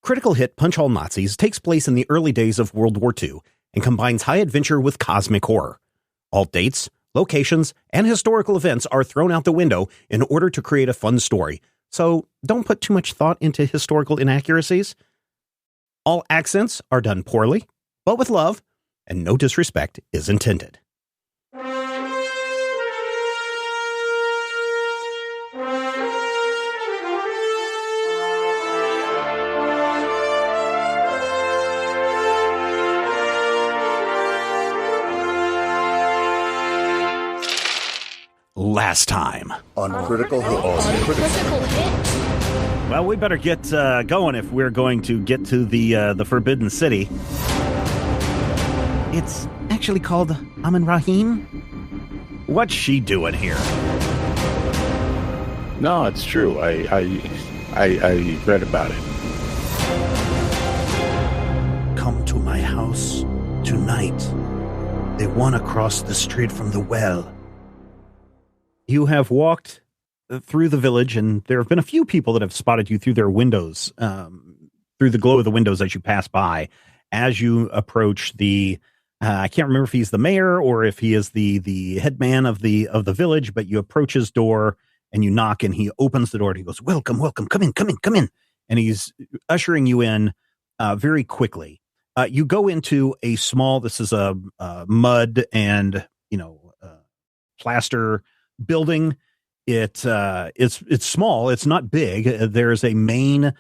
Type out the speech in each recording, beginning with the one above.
Critical hit Punch All Nazis takes place in the early days of World War II and combines high adventure with cosmic horror. All dates, locations, and historical events are thrown out the window in order to create a fun story, so don't put too much thought into historical inaccuracies. All accents are done poorly, but with love, and no disrespect is intended. Last time on Critical Hit. Well, we better get going if we're going to get to the Forbidden City. It's actually called Amun Rahim. What's she doing here? No, it's true. I read about it. Come to my house tonight. They want to cross the street from the well. You have walked through the village, and there have been a few people that have spotted you through their windows, through the glow of the windows as you pass by. As you approach the, I can't remember if he's the mayor or if he is the head man of the village, but you approach his door and you knock, and he opens the door and he goes, "Welcome, welcome, come in, come in, come in." And he's ushering you in very quickly. You go into a small, this is a mud and plaster building. It's small. It's not big. There's a main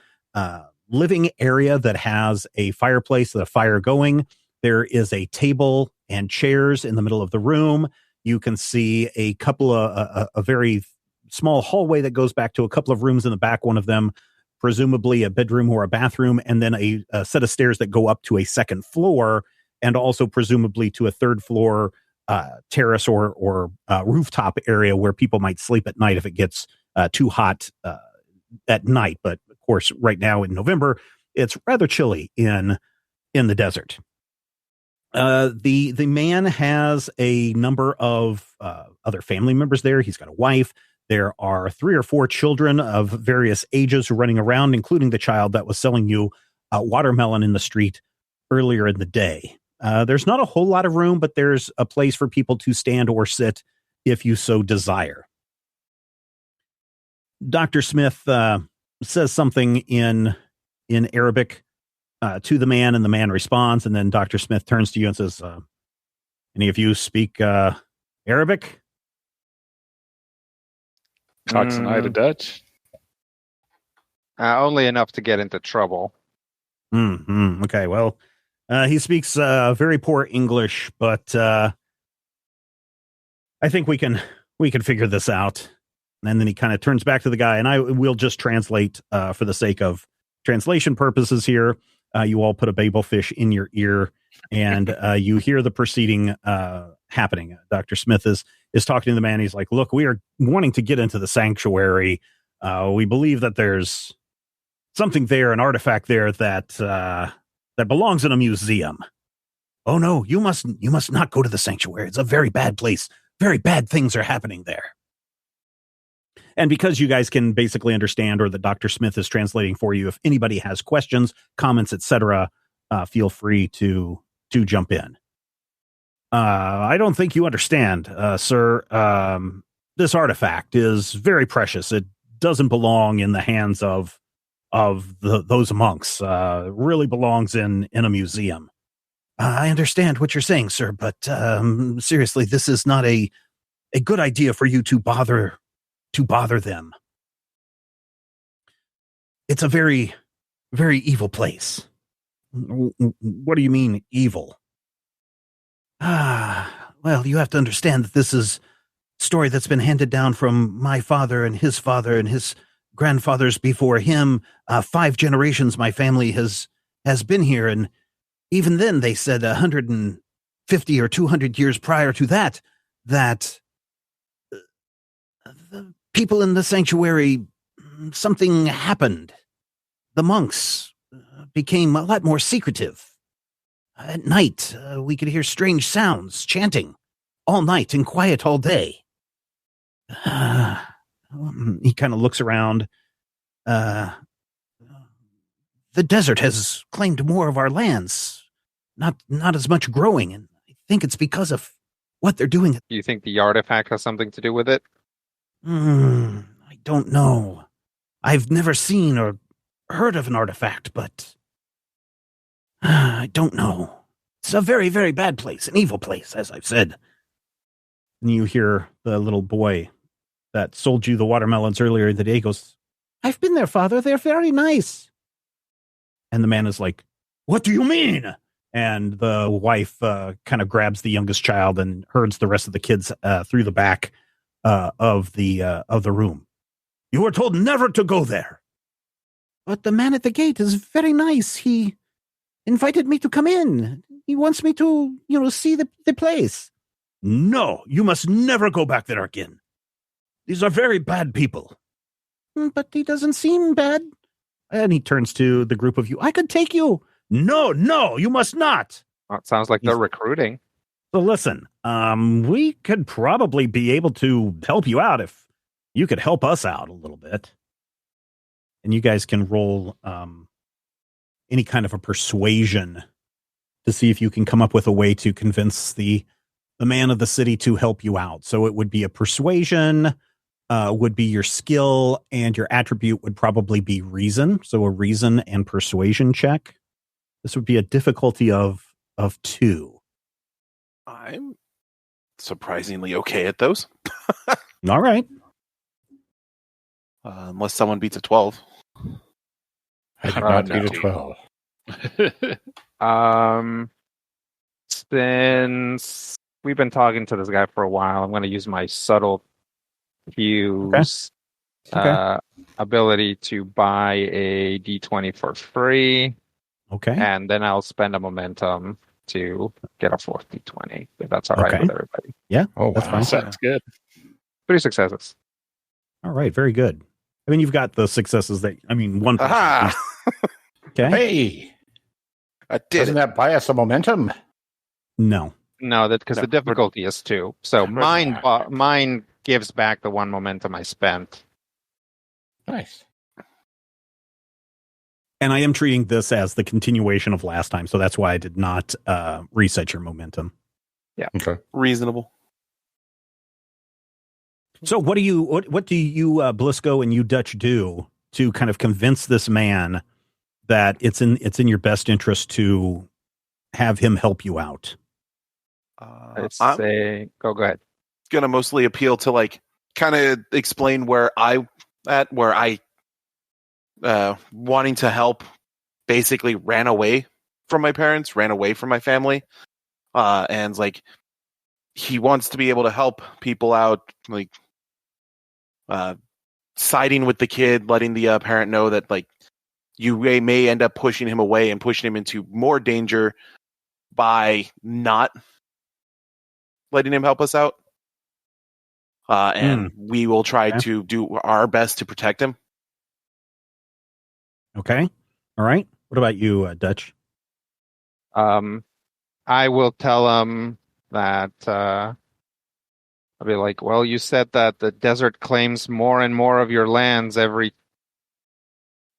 living area that has a fireplace, a fire going. There is a table and chairs in the middle of the room. You can see a couple of a very small hallway that goes back to a couple of rooms in the back. One of them, presumably a bedroom or a bathroom, and then a set of stairs that go up to a second floor, and also presumably to a third floor terrace or rooftop area where people might sleep at night if it gets too hot at night. But of course, right now in November, it's rather chilly in the desert. The man has a number of other family members there. He's got a wife. There are 3 or 4 children of various ages running around, including the child that was selling you watermelon in the street earlier in the day. There's not a whole lot of room, but there's a place for people to stand or sit if you so desire. Dr. Smith says something in Arabic to the man, and the man responds, and then Dr. Smith turns to you and says, "Any of you speak Arabic?" Talks an eye to Dutch. Only enough to get into trouble. Okay, well, he speaks very poor English, but I think we can figure this out. And then he kind of turns back to the guy, and I will just translate for the sake of translation purposes here. You all put a babelfish in your ear, and you hear the proceeding happening. Dr. Smith is talking to the man. He's like, "Look, we are wanting to get into the sanctuary. We believe that there's something there, an artifact there that belongs in a museum." "Oh no, you must not go to the sanctuary. It's a very bad place. Very bad things are happening there." And because you guys can basically understand, or that Dr. Smith is translating for you, if anybody has questions, comments, etc., feel free to jump in. "I don't think you understand, sir. This artifact is very precious. It doesn't belong in the hands of those monks. Really belongs in a museum." "I understand what you're saying, sir, but seriously, this is not a good idea for you to bother them. It's a very, very evil place." "What do you mean, evil?" Well, you have to understand that this is a story that's been handed down from my father and his grandfathers before him. 5 generations my family has been here, and even then they said 150 or 200 years prior to that the people in the sanctuary, something happened. The monks became a lot more secretive. At night, we could hear strange sounds, chanting, all night and quiet all day. He kind of looks around. the desert has claimed more of our lands. Not as much growing, and I think it's because of what they're doing. Do you think the artifact has something to do with it? I don't know. I've never seen or heard of an artifact, but I don't know. It's a very, very bad place, an evil place, as I've said. And you hear the little boy that sold you the watermelons earlier in the day goes, "I've been there, Father. They're very nice." And the man is like, "What do you mean?" And the wife kind of grabs the youngest child and herds the rest of the kids through the back of the room. "You were told never to go there." "But the man at the gate is very nice. He invited me to come in. He wants me to, see the place." "No, you must never go back there again. These are very bad people." "But he doesn't seem bad." And he turns to the group of you. "I could take you." No, you must not." Well, it sounds like they're recruiting. So listen, we could probably be able to help you out if you could help us out a little bit. And you guys can roll any kind of a persuasion to see if you can come up with a way to convince the man of the city to help you out. So it would be a persuasion, would be your skill, and your attribute would probably be reason. So a reason and persuasion check. This would be a difficulty of 2. I'm surprisingly okay at those. All right. Unless someone beats a 12. I do not beat a 12. Since we've been talking to this guy for a while, I'm going to use my subtle cues ability to buy a D20 for free. Okay. And then I'll spend a momentum to get a 4th D20, if that's all right with everybody. Yeah. Oh, that's fine. Sounds good. 3 successes. All right. Very good. I mean, you've got the successes one. Aha! Okay. Hey, I did doesn't that buy us a momentum? No. No, because the difficulty is 2. So mine gives back the 1 momentum I spent. Nice. And I am treating this as the continuation of last time, so that's why I did not reset your momentum. Yeah. Okay. reasonable. So what do you Blisco and you Dutch do to kind of convince this man that it's in your best interest to have him help you out? Let's I'm say go ahead. gonna mostly appeal to kind of explain where I wanting to help basically ran away from my parents, ran away from my family. And he wants to be able to help people out, siding with the kid, letting the parent know that you may end up pushing him away and pushing him into more danger by not letting him help us out. And we will try to do our best to protect him. Okay. All right. What about you, Dutch? I will tell him that I'll be like, well, you said that the desert claims more and more of your lands every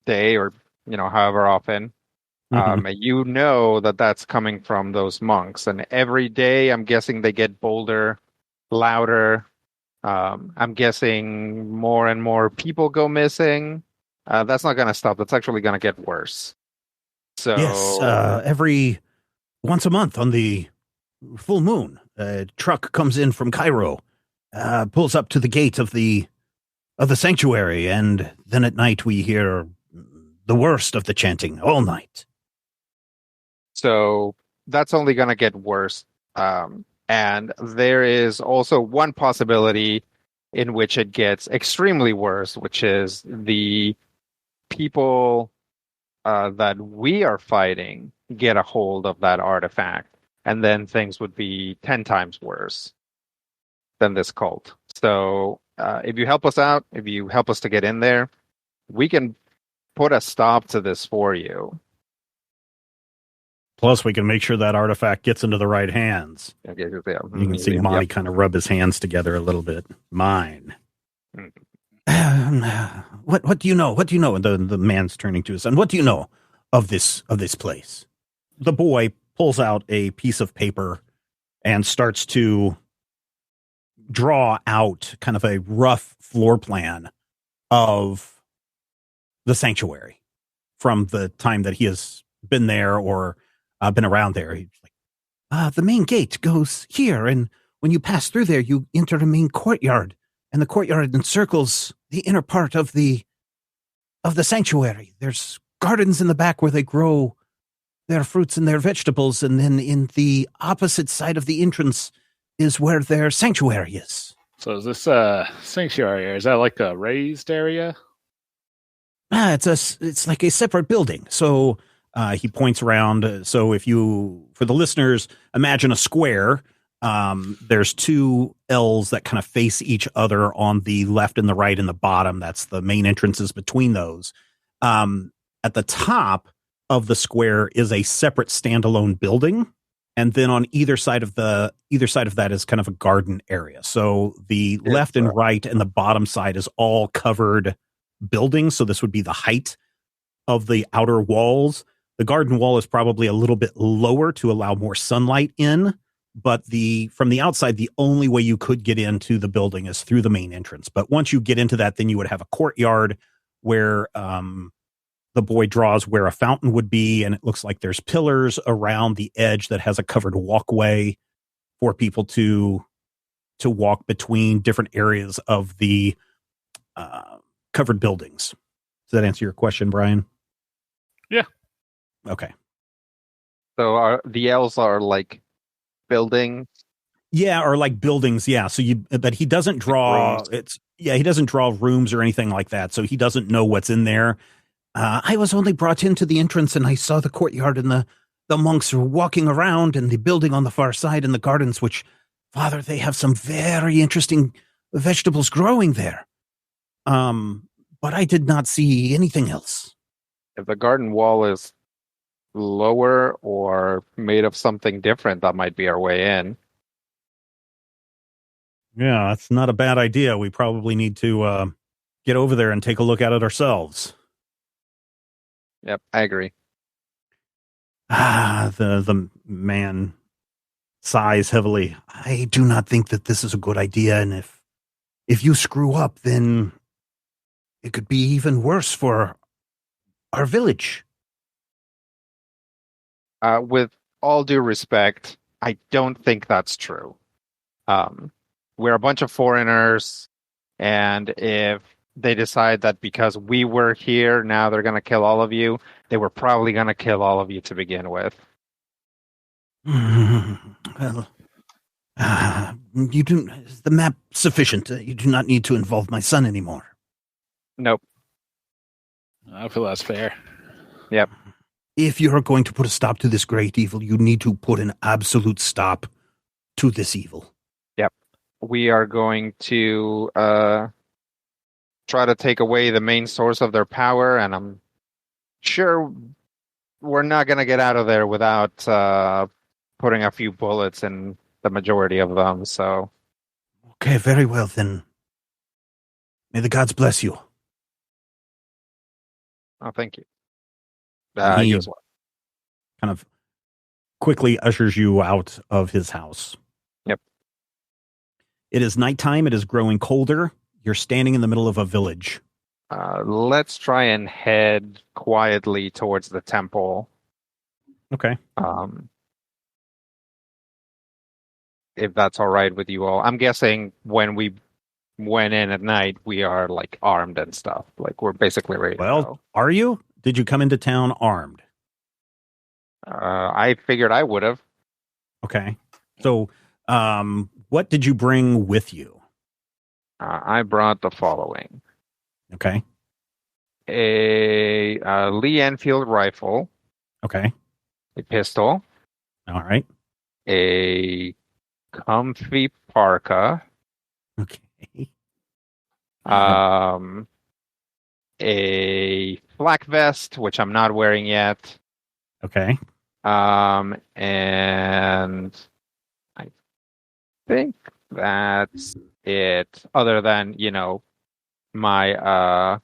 day, or however often. You know that's coming from those monks, and every day I'm guessing they get bolder, louder. I'm guessing more and more people go missing. That's not going to stop. That's actually going to get worse. So yes, once a month on the full moon, a truck comes in from Cairo, pulls up to the gate of the sanctuary, and then at night we hear the worst of the chanting all night. So that's only going to get worse. And there is also one possibility in which it gets extremely worse, which is the people that we are fighting get a hold of that artifact, and then things would be 10 times worse than this cult. So if you help us out, if you help us to get in there, we can put a stop to this for you. Plus, we can make sure that artifact gets into the right hands. Okay, yeah. You can see Monty kind of rub his hands together a little bit. Mine. What do you know? What do you know? The man's turning to his son. What do you know? of this place. The boy pulls out a piece of paper and starts to draw out kind of a rough floor plan of the sanctuary from the time that he has been there or been around there. He's like, the main gate goes here, and when you pass through there, you enter a main courtyard, and the courtyard encircles the inner part of the sanctuary. There's gardens in the back where they grow their fruits and their vegetables, and then in the opposite side of the entrance is where their sanctuary is. So is this sanctuary area? Is that like a raised area? It's like a separate building. So he points around. So if you, for the listeners, imagine a square. There's two L's that kind of face each other on the left and the right and the bottom. That's the main entrances between those. At the top of the square is a separate standalone building. And then on either side of that is kind of a garden area. So the left and right and the bottom side is all covered buildings. So this would be the height of the outer walls. The garden wall is probably a little bit lower to allow more sunlight in. But from the outside, the only way you could get into the building is through the main entrance. But once you get into that, then you would have a courtyard where the boy draws where a fountain would be, and it looks like there's pillars around the edge that has a covered walkway for people to walk between different areas of the covered buildings. Does that answer your question, Brian? Yeah. Okay. So the L's are like buildings? Yeah, or like buildings, yeah. So but he doesn't draw he doesn't draw rooms or anything like that. So he doesn't know what's in there. I was only brought into the entrance and I saw the courtyard and the monks were walking around and the building on the far side and the gardens, which, Father, they have some very interesting vegetables growing there. But I did not see anything else. If the garden wall is lower or made of something different, that might be our way in. Yeah, that's not a bad idea. We probably need to get over there and take a look at it ourselves. Yep, I agree. The man sighs heavily. I do not think that this is a good idea, and if you screw up, then it could be even worse for our village. With all due respect, I don't think that's true. We're a bunch of foreigners, and if they decide that because we were here, now they're going to kill all of you, they were probably going to kill all of you to begin with. Well, is the map sufficient? You do not need to involve my son anymore. Nope. I feel that's fair. Yep. If you're going to put a stop to this great evil, you need to put an absolute stop to this evil. Yep. We are going to try to take away the main source of their power, and I'm sure we're not going to get out of there without putting a few bullets in the majority of them, so... Okay, very well, then. May the gods bless you. Oh, thank you. He You as well. kind of quickly ushers you out of his house. Yep. It is nighttime. It is growing colder. You're standing in the middle of a village. Let's try and head quietly towards the temple. Okay. If that's all right with you all. I'm guessing when we went in at night, we are like armed and stuff. Like we're basically ready to go. Are you? Did you come into town armed? I figured I would have. Okay. So, what did you bring with you? I brought the following. Okay. A Lee Enfield rifle. Okay. A pistol. All right. A comfy parka. Okay. A black vest, which I'm not wearing yet. Okay. And I think that's it. Other than, my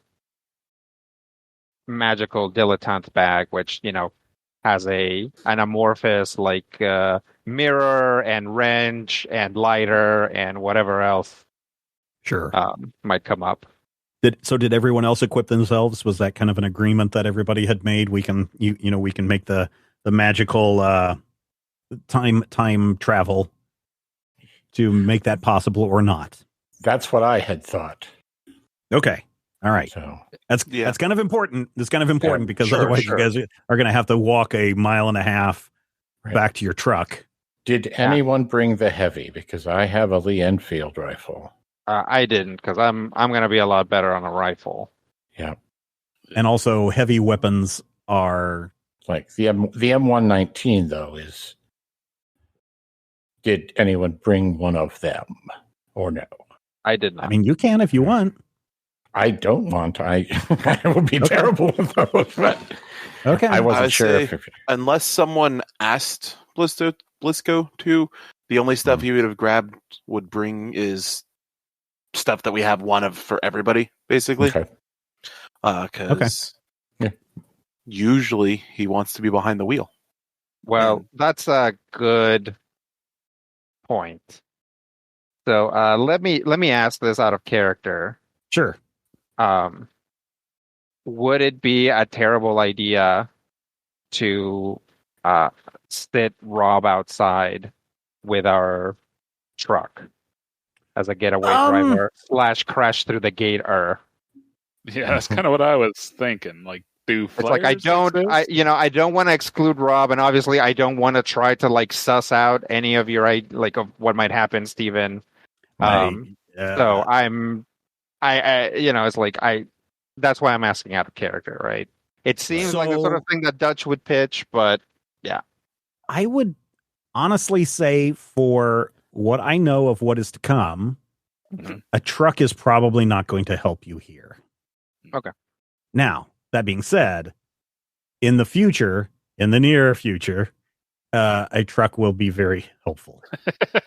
magical dilettante bag, which has an amorphous mirror and wrench and lighter and whatever else Sure. might come up. Did everyone else equip themselves? Was that kind of an agreement that everybody had made? We can we can make the magical time travel to make that possible or not. That's what I had thought. Okay. All right. So that's kind of important. It's kind of important because otherwise you guys are going to have to walk a mile and a half back to your truck. Did anyone bring the heavy? Because I have a Lee Enfield rifle. I didn't, because I'm going to be a lot better on a rifle. Yeah. And also heavy weapons are like the M119 though is. Did anyone bring one of them or no? I did not. I mean, you can if you want. I don't want. I would be terrible with those. But okay. I wasn't sure. Unless someone asked Blisco to, the only stuff he would have grabbed would bring is stuff that we have one of for everybody, basically. Okay. Because usually he wants to be behind the wheel. Well, that's a good point. So let me ask this out of character. Sure. Would it be a terrible idea to sit Rob outside with our truck as a getaway driver / crash through the gate? Yeah, that's kind of what I was thinking. Like, it's like I don't want to exclude Rob, and obviously I don't want to try to suss out any of your of what might happen, Steven. So it's like that's why I'm asking out of character, right? It seems like the sort of thing that Dutch would pitch, but yeah. I would honestly say, for what I know of what is to come, a truck is probably not going to help you here. Okay. Now, that being said, in the near future, a truck will be very helpful.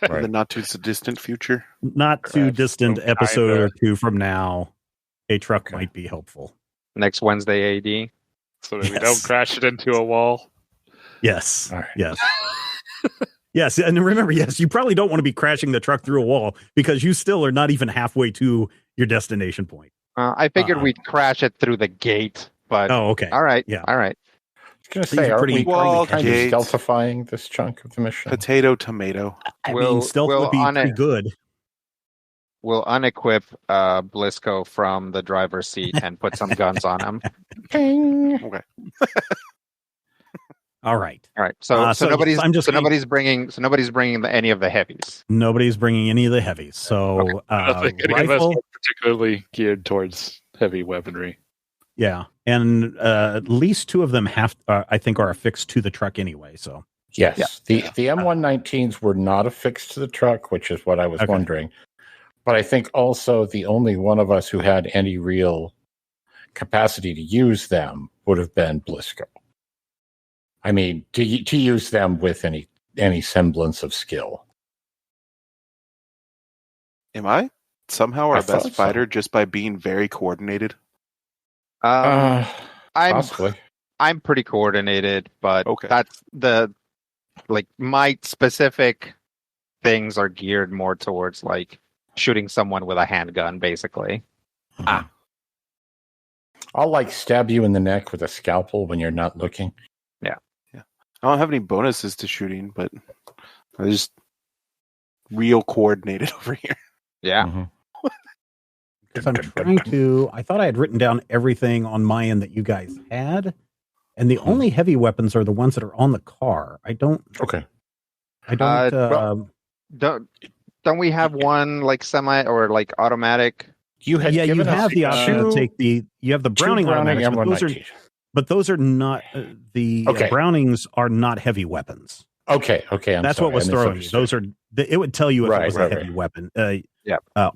In the not too distant future. Not too distant episode or two from now, a truck might be helpful. Next Wednesday, AD. So that we don't crash it into a wall. Yes. All right. Yes. Yes. And remember, you probably don't want to be crashing the truck through a wall because you still are not even halfway to your destination point. I figured we'd crash it through the gate, but okay. All right. Yeah. All right. I was going to say, are we kind of stealthifying this chunk of the mission? Potato, tomato. I mean, stealth would be pretty good. We'll unequip Blisco from the driver's seat and put some guns on him. Okay. All right. So nobody's bringing any of the heavies. Nobody's bringing any of the heavies. So rifle, particularly geared towards heavy weaponry. Yeah, and at least two of them I think are affixed to the truck anyway. So yes, the M119s were not affixed to the truck, which is what I was wondering. But I think also the only one of us who had any real capacity to use them would have been Blisco. I mean, to use them with any semblance of skill. Am I somehow our best fighter just by being very coordinated? Possibly. I'm pretty coordinated, but that's my specific things are geared more towards shooting someone with a handgun, basically. I'll stab you in the neck with a scalpel when you're not looking. Yeah. I don't have any bonuses to shooting, but I'm just real coordinated over here. Yeah. Mm-hmm. I thought I had written down everything on my end that you guys had, and the only heavy weapons are the ones that are on the car. I don't. Okay. I don't. Don't we have one semi or automatic? You have the option to take you have the Browning automatics, but those are not the Brownings are not heavy weapons. Okay. That's what was throwing you. Those are. It would tell you if it was a heavy weapon.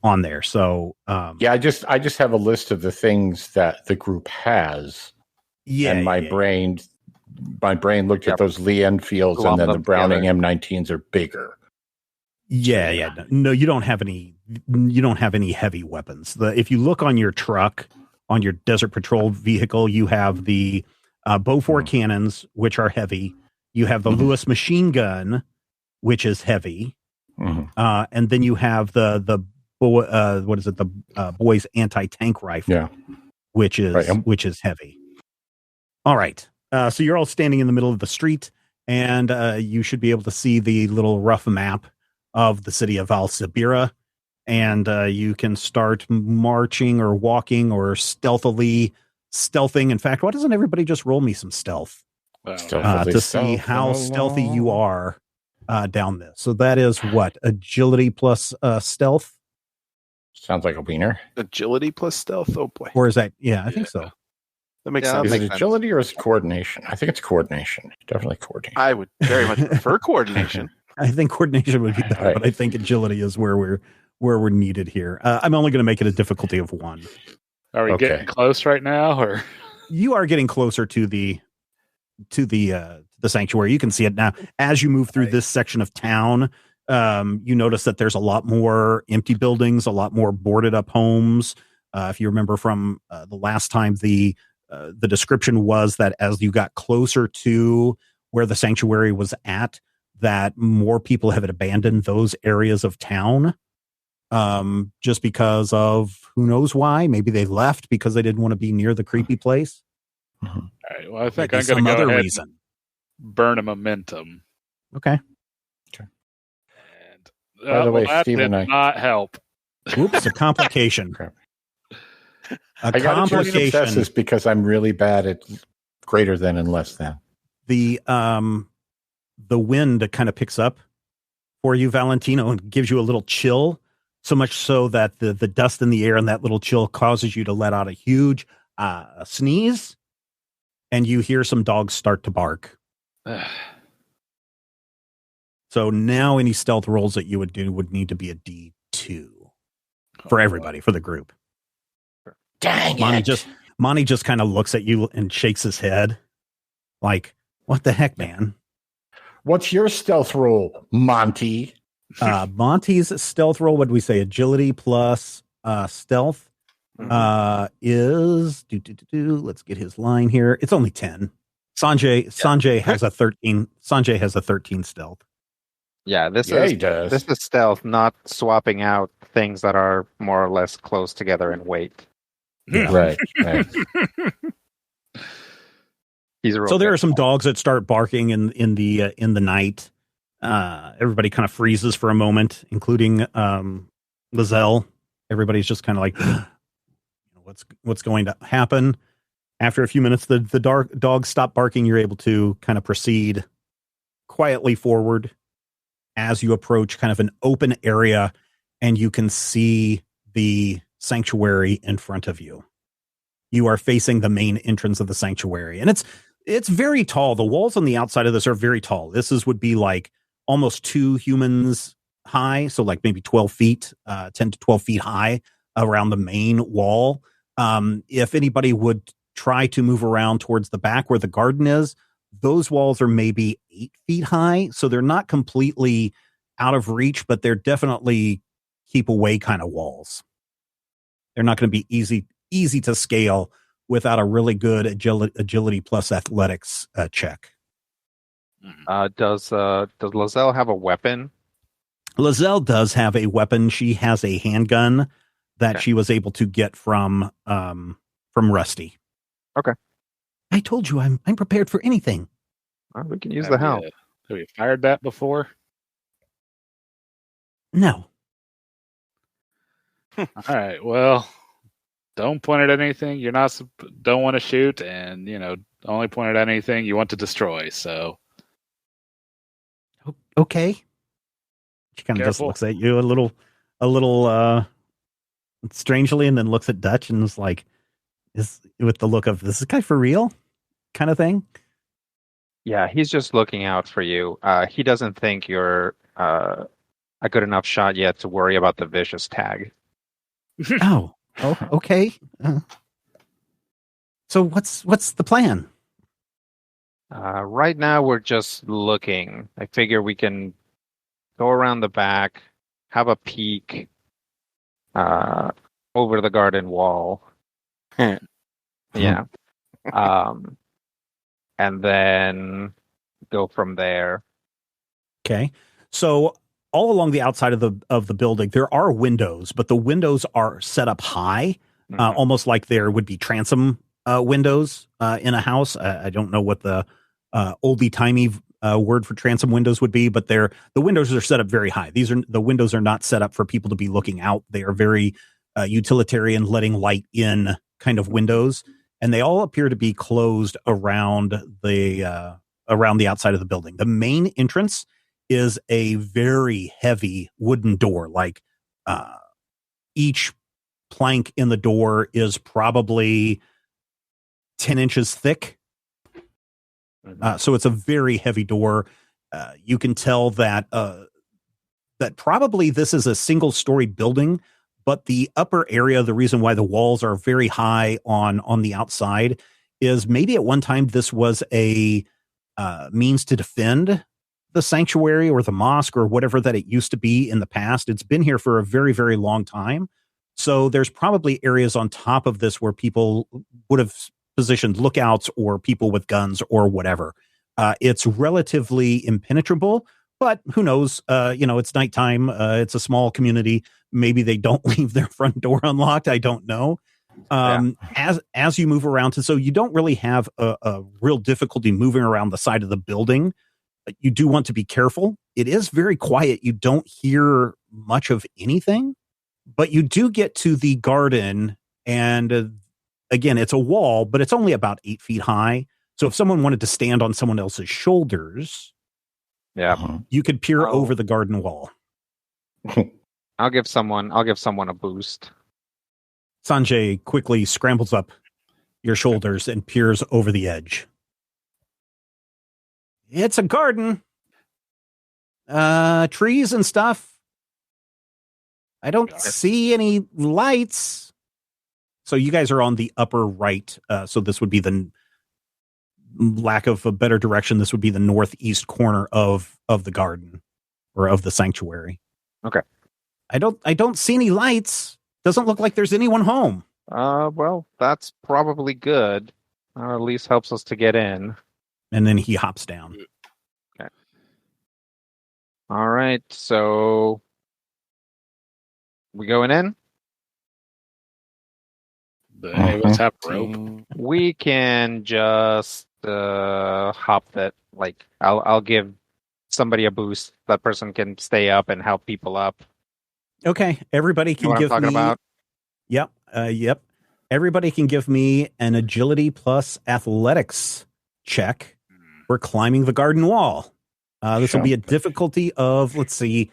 On there. So I just have a list of the things that the group has. Yeah, and my brain looked at those Lee Enfields, and then the Browning M19s are bigger. Yeah. No, you don't have any. You don't have any heavy weapons. If you look on your truck, on your desert patrol vehicle, you have the Beaufort cannons, which are heavy. You have the Lewis machine gun, which is heavy. And then you have the boys anti-tank rifle, which is heavy. All right. So you're all standing in the middle of the street, and you should be able to see the little rough map of the city of Alcibira, and you can start marching or walking or stealthing. In fact, why doesn't everybody just roll me some stealth to see how stealthy you are down this? So that is what? Agility plus stealth? Sounds like a wiener. Agility plus stealth? Oh, boy. Or is that? Yeah, I think so. That makes sense. Is it agility or is it coordination? I think it's coordination. Definitely coordination. I would very much prefer coordination. I think coordination would be better, but I think agility is where we're needed here. I'm only going to make it a difficulty of 1. Are we getting close right now, or you are getting closer to the sanctuary? You can see it now as you move through this section of town. You notice that there's a lot more empty buildings, a lot more boarded up homes. If you remember from the last time, the description was that as you got closer to where the sanctuary was at, that more people have abandoned those areas of town, just because of who knows why. Maybe they left because they didn't want to be near the creepy place. All right, well, I think Maybe I'm going to go ahead reason. And burn a momentum. Okay. And by the way, that Steve did and I not help. Oops, a complication. I got to successes because I'm really bad at greater than and less than. The wind kind of picks up for you, Valentino, and gives you a little chill. So much so that the dust in the air and that little chill causes you to let out a huge sneeze, and you hear some dogs start to bark. So now any stealth rolls that you would do would need to be a D2 for everybody, for the group. Dang Monty just kind of looks at you and shakes his head like, what the heck, man? What's your stealth roll, Monty? Monty's stealth roll, what did we say? Agility plus stealth is let's get his line here. It's only 10. Sanjay has a 13. Sanjay has a 13 stealth. Yeah, he does. This is stealth, not swapping out things that are more or less close together in weight. Yeah. Right. So there are some dogs that start barking in the night. Everybody kind of freezes for a moment, including Lizelle. Everybody's just kind of like, what's going to happen? After a few minutes, the dogs stop barking. You're able to kind of proceed quietly forward as you approach kind of an open area, and you can see the sanctuary in front of you. You are facing the main entrance of the sanctuary, and it's very tall. The walls on the outside of this are very tall. Would be like almost 2 humans high, so like maybe 12 feet, 10 to 12 feet high around the main wall. If anybody would try to move around towards the back where the garden is, those walls are maybe 8 feet high, so they're not completely out of reach, but they're definitely keep away kind of walls. They're not going to be easy to scale without a really good agility plus athletics check. Does Lizelle have a weapon? Lizelle does have a weapon. She has a handgun that she was able to get from Rusty. Okay. I told you I'm prepared for anything. Well, we can use the help. Have you fired that before? No. All right. Well, don't point it at anything you're not don't want to shoot, and only point it at anything you want to destroy. So, okay. She kind of just looks at you a little strangely, and then looks at Dutch and is like, "Is with the look of this guy for real?" kind of thing. Yeah, he's just looking out for you. He doesn't think you're a good enough shot yet to worry about the vicious tag. Oh, okay. So what's the plan? Right now, we're just looking. I figure we can go around the back, have a peek over the garden wall, Yeah. And then go from there. Okay. So all along the outside of the building, there are windows, but the windows are set up high, almost like there would be transom windows in a house. I don't know what the oldie timey word for transom windows would be, but the windows are set up very high. The windows are not set up for people to be looking out. They are very utilitarian, letting light in kind of windows, and they all appear to be closed around the outside of the building. The main entrance is a very heavy wooden door. Like each plank in the door is probably 10 inches thick. So it's a very heavy door. You can tell that probably this is a single-story building, but the upper area, the reason why the walls are very high on the outside is maybe at one time this was a means to defend the sanctuary or the mosque or whatever that it used to be in the past. It's been here for a very, very long time. So there's probably areas on top of this where people would have positioned lookouts or people with guns or whatever. It's relatively impenetrable, but who knows? It's nighttime. It's a small community. Maybe they don't leave their front door unlocked. I don't know. As you move around, so you don't really have a real difficulty moving around the side of the building. But you do want to be careful. It is very quiet. You don't hear much of anything, but you do get to the garden, and again, it's a wall, but it's only about 8 feet high. So if someone wanted to stand on someone else's shoulders, you could peer over the garden wall. I'll give someone a boost. Sanjay quickly scrambles up your shoulders and peers over the edge. It's a garden. Trees and stuff. I don't see any lights. So you guys are on the upper right. So this would be the lack of a better direction. This would be the northeast corner of the garden or of the sanctuary. Okay. I don't see any lights. Doesn't look like there's anyone home. Well, that's probably good. At least helps us to get in. And then he hops down. Okay. All right. So we going in? Any of us have rope? We can just hop that. Like, I'll give somebody a boost. That person can stay up and help people up. Okay, everybody can give me. About? Yep, yep. Everybody can give me an agility plus athletics check for climbing the garden wall. This will be a difficulty of, let's see,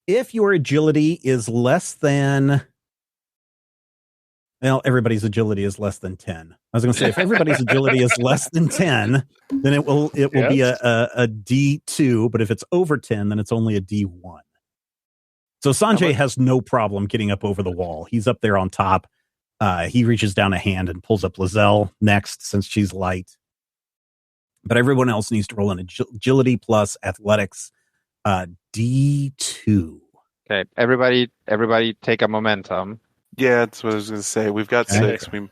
if your agility is less than. Well, everybody's agility is less than 10. I was going to say, if everybody's agility is less than 10, then it will be a D2. But if it's over 10, then it's only a D1. So Sanjay has no problem getting up over the wall. He's up there on top. He reaches down a hand and pulls up Lizelle next, since she's light. But everyone else needs to roll an agility plus athletics D2. Okay, everybody take a momentum. Yeah, that's what I was going to say. We've got 6. All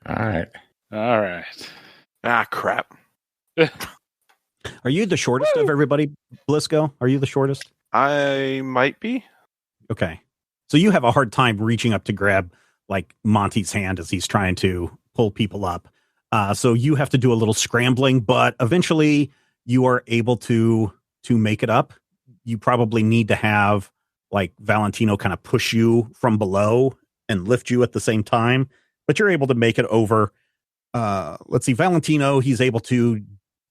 right. Ah, crap. Are you the shortest of everybody, Blisco? Are you the shortest? I might be. Okay. So you have a hard time reaching up to grab like Monty's hand as he's trying to pull people up. So you have to do a little scrambling, but eventually you are able to make it up. You probably need to have like Valentino kind of push you from below and lift you at the same time, but you're able to make it over. Let's see, Valentino, he's able to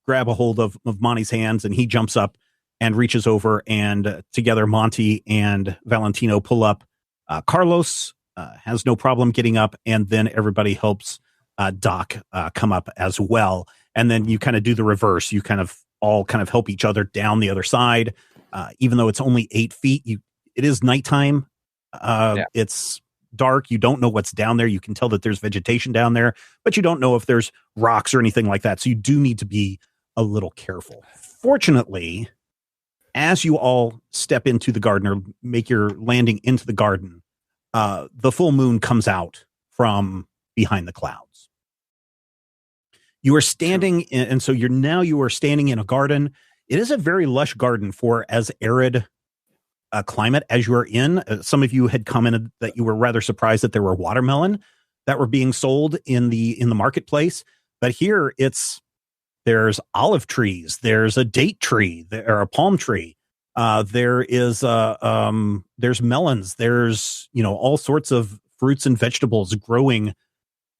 grab a hold of Monty's hands, and he jumps up and reaches over, and together Monty and Valentino pull up. Carlos has no problem getting up, and then everybody helps Doc come up as well. And then you kind of do the reverse. You kind of all help each other down the other side. Even though it's only 8 feet, it is nighttime. It's dark. You don't know what's down there. You can tell that there's vegetation down there, but you don't know if there's rocks or anything like that. So you do need to be a little careful. Fortunately, as you all step into the garden or make your landing into the garden, the full moon comes out from behind the clouds. You are standing in, and so you are standing in a garden. It is a very lush garden for as arid a climate as you are in. Some of you had commented that you were rather surprised that there were watermelon that were being sold in the marketplace, but here there's olive trees, there's a date tree, or a palm tree. There's melons, there's, all sorts of fruits and vegetables growing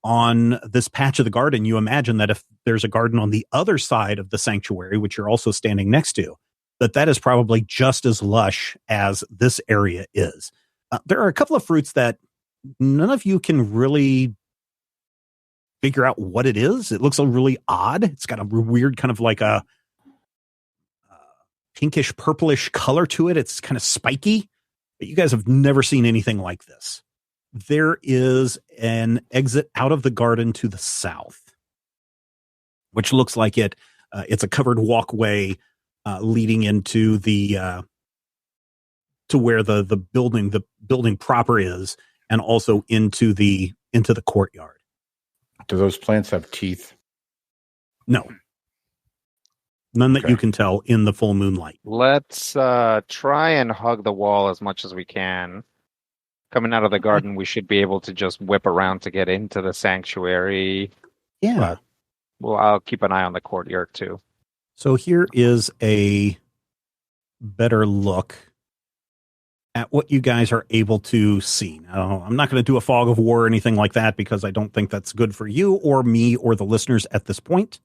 on this patch of the garden. You imagine that if there's a garden on the other side of the sanctuary, which you're also standing next to, that is probably just as lush as this area is. There are a couple of fruits that none of you can really figure out what it is. It looks really odd. It's got a weird kind of like a pinkish purplish color to it. It's kind of spiky, but you guys have never seen anything like this. There is an exit out of the garden to the south, which looks like it's a covered walkway leading into the to where the building proper is, and also into the courtyard. Do those plants have teeth? No. None that you can tell in the full moonlight. Let's try and hug the wall as much as we can. Coming out of the garden, we should be able to just whip around to get into the sanctuary. Yeah. Well, I'll keep an eye on the courtyard too. So here is a better look at what you guys are able to see. Now, I'm not going to do a fog of war or anything like that because I don't think that's good for you or me or the listeners at this point.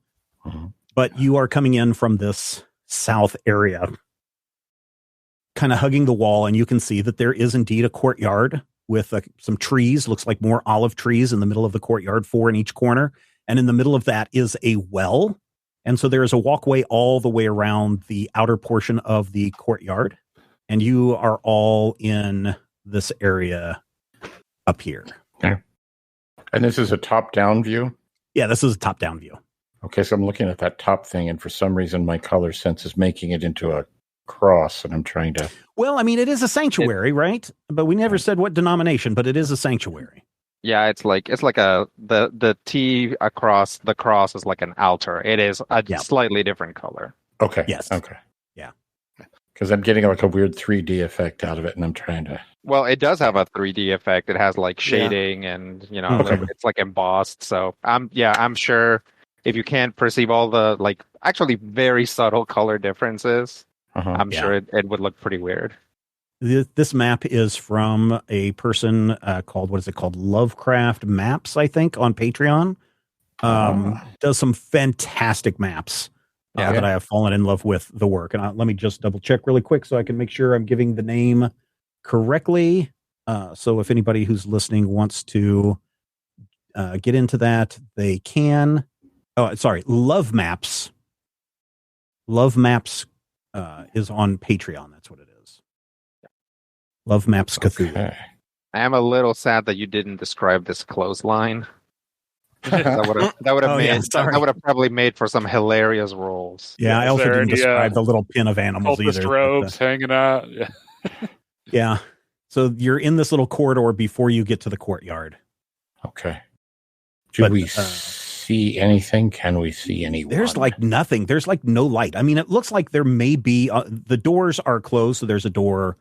Mm-hmm. But you are coming in from this south area, kind of hugging the wall, and you can see that there is indeed a courtyard with some trees. Looks like more olive trees in the middle of the courtyard, 4 in each corner. And in the middle of that is a well. And so there is a walkway all the way around the outer portion of the courtyard. And you are all in this area up here. Okay. And this is a top-down view? Yeah, this is a top-down view. Okay, so I'm looking at that top thing, and for some reason my color sense is making it into a cross, and I'm trying to... Well, I mean, it is a sanctuary, right? But we never said what denomination, but it is a sanctuary. Yeah, it's like the T across the cross is like an altar. It is a slightly different color. Okay. Yes. Okay. Yeah. Because I'm getting like a weird 3D effect out of it, and I'm trying to... Well, it does have a 3D effect. It has like shading and, it's like embossed. So I'm sure if you can't perceive all the actually very subtle color differences, I'm sure it would look pretty weird. This map is from a person called Lovecraft Maps, I think, on Patreon. Does some fantastic maps that I have fallen in love with the work. And let me just double check really quick so I can make sure I'm giving the name correctly. So if anybody who's listening wants to get into that, they can. Oh, sorry. Love Maps. Love Maps is on Patreon. That's what it is. Love Maps Cthulhu. Okay. I am a little sad that you didn't describe this clothesline. That would have probably made for some hilarious rolls. Yeah, I also didn't describe the little pin of animals either. Robes hanging out. Yeah. Yeah. So you're in this little corridor before you get to the courtyard. Okay. Do we see anything? Can we see anyone? There's nothing. There's no light. I mean, it looks like there may be the doors are closed. So there's a door.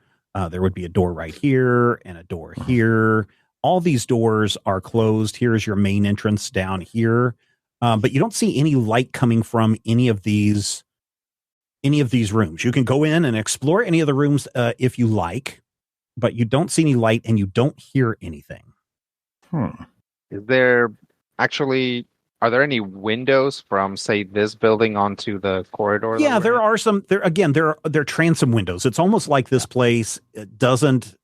There would be a door right here and a door here. All these doors are closed. Here's your main entrance down here. But you don't see any light coming from any of these rooms. You can go in and explore any of the rooms if you like, but you don't see any light and you don't hear anything. Are there any windows from, say, this building onto the corridor? Yeah, there are some. There are transom windows. It's almost like this place doesn't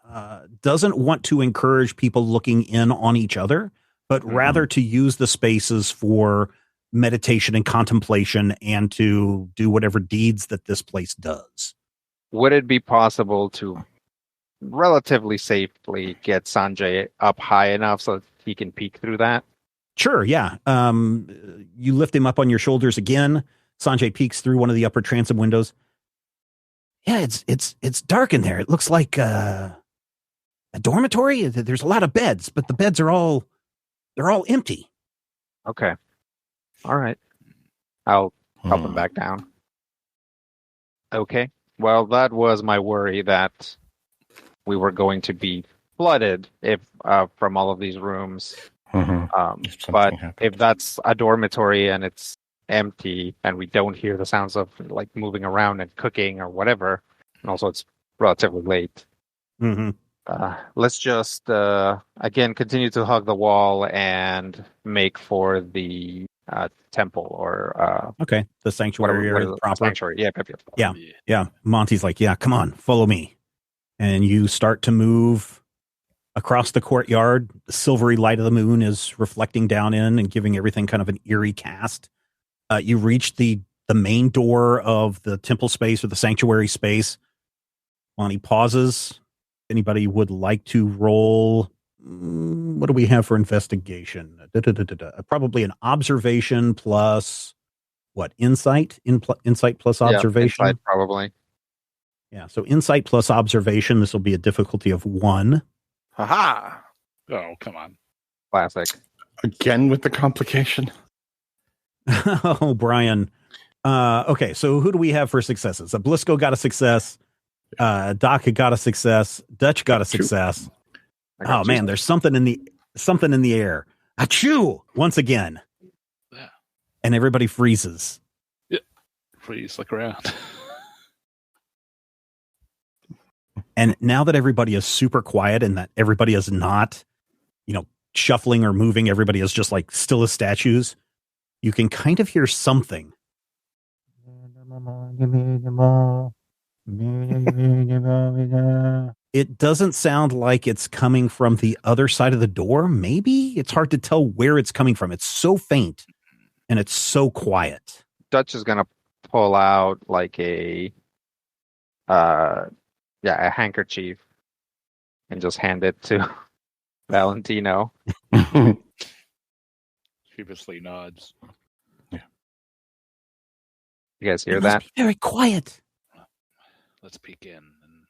want to encourage people looking in on each other, but rather to use the spaces for meditation and contemplation and to do whatever deeds that this place does. Would it be possible to relatively safely get Sanjay up high enough so that he can peek through that? Sure, yeah. You lift him up on your shoulders again. Sanjay peeks through one of the upper transom windows. Yeah, it's dark in there. It looks like A dormitory? There's a lot of beds, but the beds are all empty. Okay. All right. I'll help him back down. Okay. Well, that was my worry that we were going to be flooded if from all of these rooms. But if that's a dormitory and it's empty and we don't hear the sounds of like moving around and cooking or whatever, and also it's relatively late. Let's just again continue to hug the wall and make for the temple or okay, the sanctuary area proper. Sanctuary. Yeah. Monty's like, yeah, come on, follow me, and you start to move across the courtyard. The silvery light of the moon is reflecting down in and giving everything kind of an eerie cast. You reach the main door of the temple space or the sanctuary space. Monty pauses. Anybody would like to roll? What do we have for investigation? Probably an observation plus what? Insight? Insight plus observation? Insight, probably. Yeah, so insight plus observation. This will be a difficulty of 1. Haha. Oh, come on. Classic. Again with the complication. Oh, Brian. Okay, so who do we have for successes? Blisco got a success. Doc got a success. Dutch got a success. Oh man, there's something in the air. Achoo! Once again. Yeah. And everybody freezes. Yeah. Freeze, look around. And now that everybody is super quiet and that everybody is not, shuffling or moving, everybody is just like still as statues, you can kind of hear something. It doesn't sound like it's coming from the other side of the door. Maybe it's hard to tell where it's coming from. It's so faint and it's so quiet. Dutch is gonna pull out like a handkerchief and just hand it to Valentino. Sheepishly nods. Yeah. You guys hear It must that? be very quiet. Let's peek in and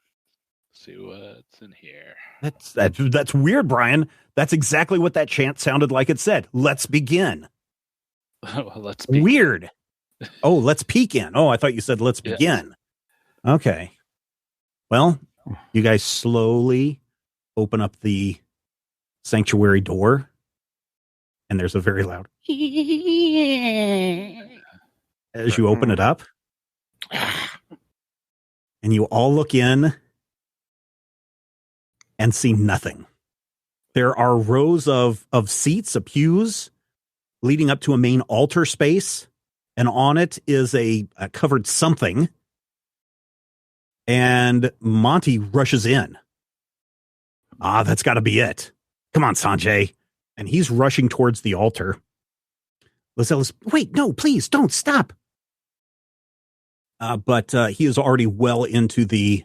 see what's in here. That's weird, Brian. That's exactly what that chant sounded like it said. Let's begin. Well, let's peek. Weird. Oh, let's peek in. Oh, I thought you said let's begin. Okay. Well, you guys slowly open up the sanctuary door, and there's a very loud as you open it up. And you all look in and see nothing. There are rows of seats, of pews, leading up to a main altar space. And on it is a covered something. And Monty rushes in. That's got to be it. Come on, Sanjay. And he's rushing towards the altar. Lizelle's, wait, no, please, don't stop. But he is already well into the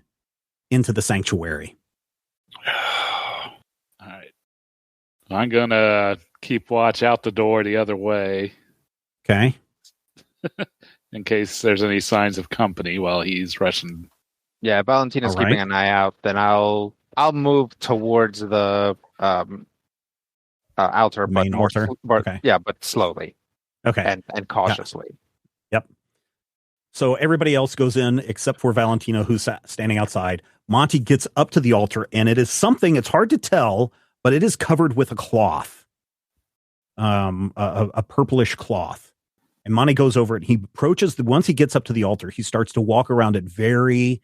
sanctuary. All right. I'm gonna keep watch out the door the other way. Okay. In case there's any signs of company while he's rushing. Yeah, Valentina's keeping an eye out. Then I'll move towards the altar, but Main altar? Okay. Yeah, but slowly. Okay. And cautiously. Yep. So everybody else goes in except for Valentino, who's standing outside. Monty gets up to the altar, and it is something, it's hard to tell, but it is covered with a cloth, a purplish cloth. And Monty goes over it. He approaches, once he gets up to the altar, he starts to walk around it very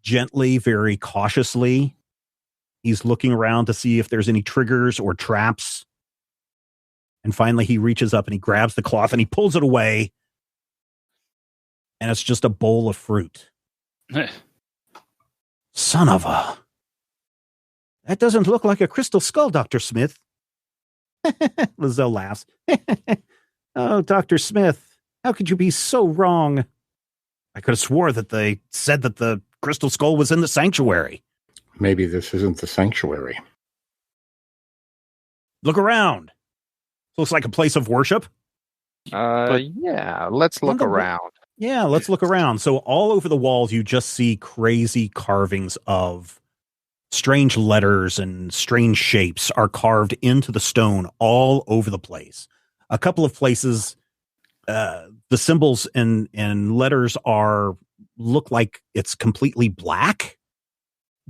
gently, very cautiously. He's looking around to see if there's any triggers or traps. And finally, he reaches up and he grabs the cloth and he pulls it away. And it's just a bowl of fruit. Son of a... That doesn't look like a crystal skull, Dr. Smith. Lizelle laughs. Oh, Dr. Smith, how could you be so wrong? I could have swore that they said that the crystal skull was in the sanctuary. Maybe this isn't the sanctuary. Look around. Looks like a place of worship. Yeah, let's look around. Yeah, let's look around. So all over the walls, you just see crazy carvings of strange letters and strange shapes are carved into the stone all over the place. A couple of places, the symbols and letters look like it's completely black,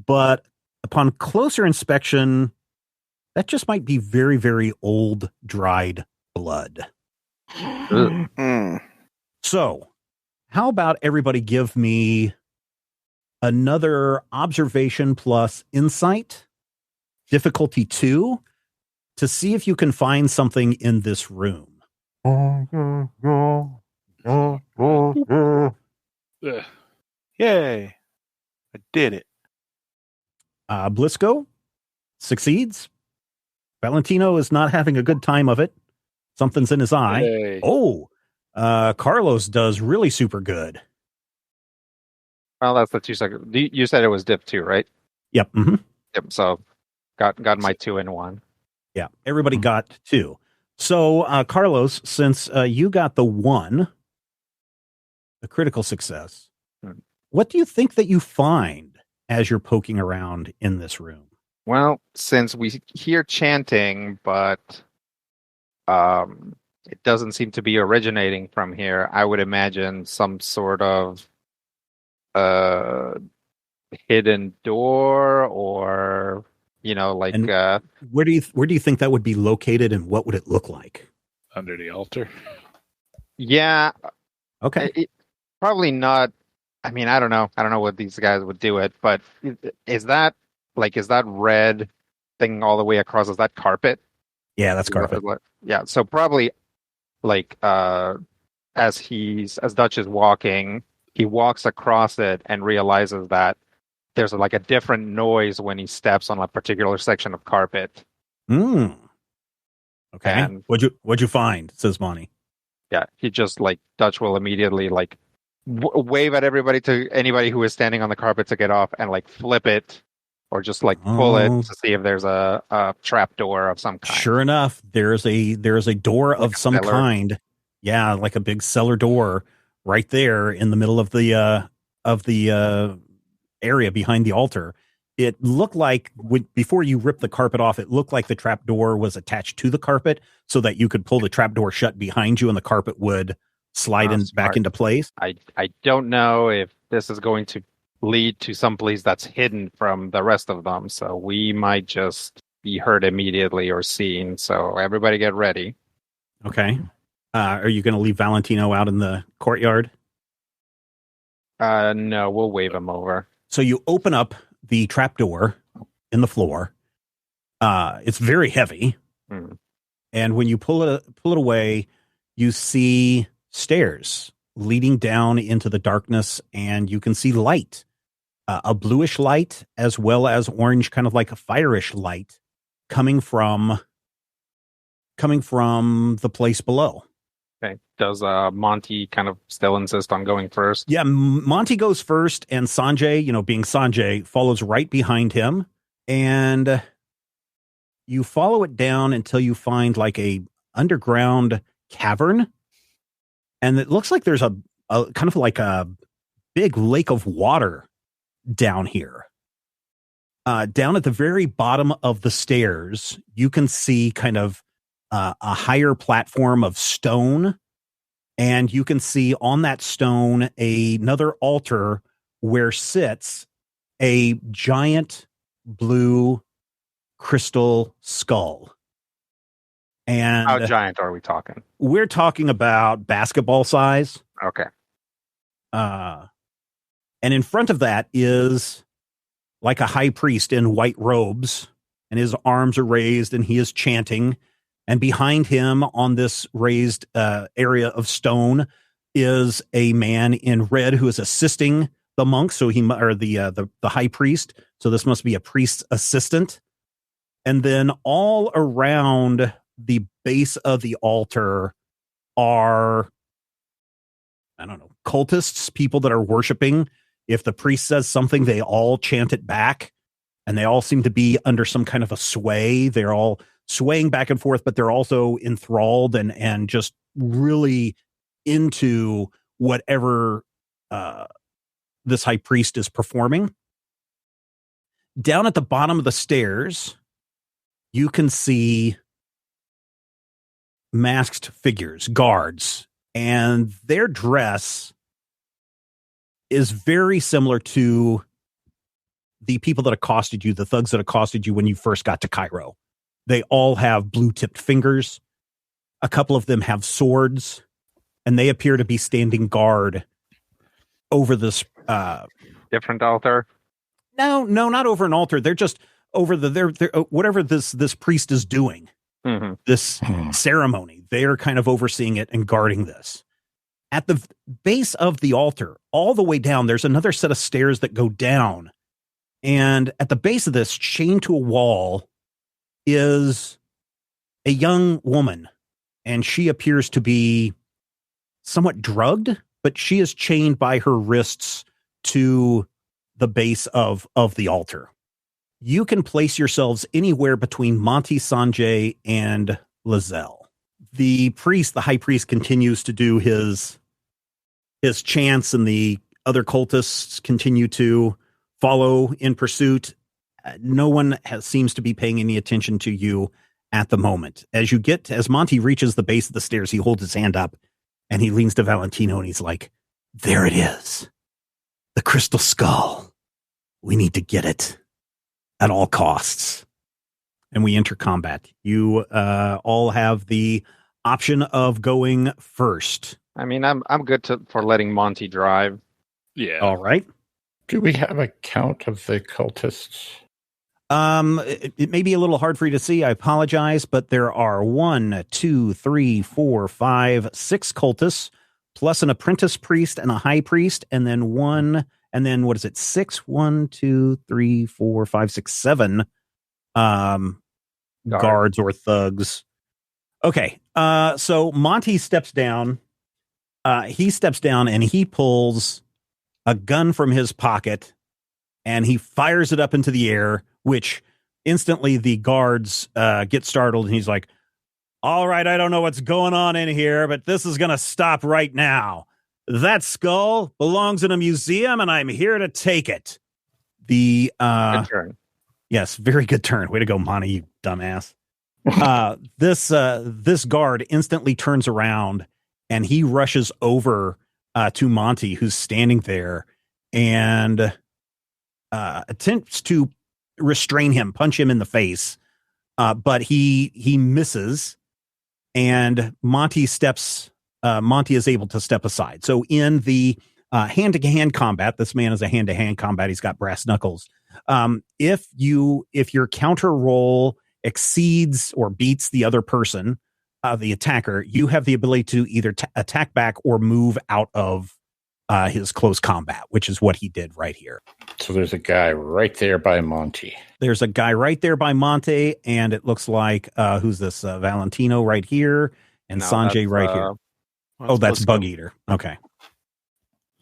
but upon closer inspection, that just might be very, very old, dried blood. So, how about everybody give me another observation plus insight, difficulty 2, to see if you can find something in this room. Yay. I did it. Blisco succeeds. Valentino is not having a good time of it. Something's in his eye. Yay. Oh, Carlos does really super good. Well, that's the 2 seconds. You said it was dip 2, right? Yep. Mm-hmm. Yep. So got my 2 in 1. Yeah. Everybody got 2. So, Carlos, since you got the 1, a critical success, what do you think that you find as you're poking around in this room? Well, since we hear chanting, but it doesn't seem to be originating from here, I would imagine some sort of hidden door, or like. And where do you think that would be located, and what would it look like? Under the altar. Yeah. Okay. Probably not. I mean, I don't know. I don't know what these guys would do it, but is that red thing all the way across? Is that carpet? Yeah, that's carpet. Yeah. So probably as Dutch is walking, he walks across it and realizes that there's like a different noise when he steps on a particular section of carpet. Okay. And what'd you find? Says Monty. Yeah, he just Dutch will immediately wave at anybody who is standing on the carpet to get off, and flip it, or just pull it to see if there's a trap door of some kind. Sure enough, there's a door of some kind. Yeah, like a big cellar door right there in the middle of the area behind the altar. It looked like before you ripped the carpet off, it looked like the trap door was attached to the carpet so that you could pull the trap door shut behind you and the carpet would slide back into place. I don't know if this is going to lead to some place that's hidden from the rest of them, so we might just be heard immediately or seen. So everybody get ready. Okay. Are you going to leave Valentino out in the courtyard? No, we'll wave him over. So you open up the trapdoor in the floor. It's very heavy. And when you pull it away, you see stairs leading down into the darkness, and you can see light, a bluish light, as well as orange, kind of like a fire-ish light coming from the place below. Okay. Does Monty kind of still insist on going first? Yeah, Monty goes first, and Sanjay, being Sanjay, follows right behind him. And you follow it down until you find a underground cavern. And it looks like there's a kind of like a big lake of water down here. Down at the very bottom of the stairs, you can see kind of a higher platform of stone, and you can see on that stone another altar where sits a giant blue crystal skull. And how giant are we talking? We're talking about basketball size. Okay. And in front of that is like a high priest in white robes, and his arms are raised and he is chanting. And behind him on this raised area of stone is a man in red who is assisting the monk. So the high priest. So this must be a priest's assistant. And then all around the base of the altar are, I don't know, cultists, people that are worshiping. If the priest says something, they all chant it back, and they all seem to be under some kind of a sway. They're all swaying back and forth, but they're also enthralled and just really into whatever this high priest is performing. Down at the bottom of the stairs, you can see masked figures, guards, and their dress is very similar to the people that accosted you, the thugs that accosted you when you first got to Cairo. They all have blue-tipped fingers. A couple of them have swords, and they appear to be standing guard over this Different altar. No, not over an altar. They're just over they're whatever this priest is doing. Mm-hmm. This ceremony. They're kind of overseeing it and guarding this. At the base of the altar, all the way down, there's another set of stairs that go down. And at the base of this, chained to a wall, is a young woman. And she appears to be somewhat drugged, but she is chained by her wrists to the base of the altar. You can place yourselves anywhere between Monty, Sanjay, and Lizelle. The priest, the high priest, continues to do his chants, and the other cultists continue to follow in pursuit. No one seems to be paying any attention to you at the moment. As Monty reaches the base of the stairs, he holds his hand up and he leans to Valentino and he's like, "There it is. The crystal skull. We need to get it at all costs." And we enter combat. You all have the option of going first. I mean, I'm good for letting Monty drive. Yeah. All right. Do we have a count of the cultists? It may be a little hard for you to see. I apologize, but there are 1, 2, 3, 4, 5, 6 cultists, plus an apprentice priest and a high priest, and then what is it? 6, 1, 2, 3, 4, 5, 6, 7 guards or thugs. Okay. So Monty steps down. He steps down and he pulls a gun from his pocket and he fires it up into the air, which instantly the guards get startled. And he's like, "All right, I don't know what's going on in here, but this is going to stop right now. That skull belongs in a museum and I'm here to take it." Good turn. Yes, very good turn. Way to go, Monty, you dumbass. This guard instantly turns around and he rushes over to Monty, who's standing there, and attempts to restrain him, punch him in the face, but he misses, and Monty is able to step aside. So in the hand-to-hand combat, this man is a hand-to-hand combat. He's got brass knuckles. If your counter roll exceeds or beats the other person, the attacker, you have the ability to either attack back or move out of his close combat, which is what he did right here. So there's a guy right there by Monty. There's a guy right there by Monty, and it looks like, who's this? Valentino right here, and Sanjay right here. Oh, that's Bug Eater. Okay.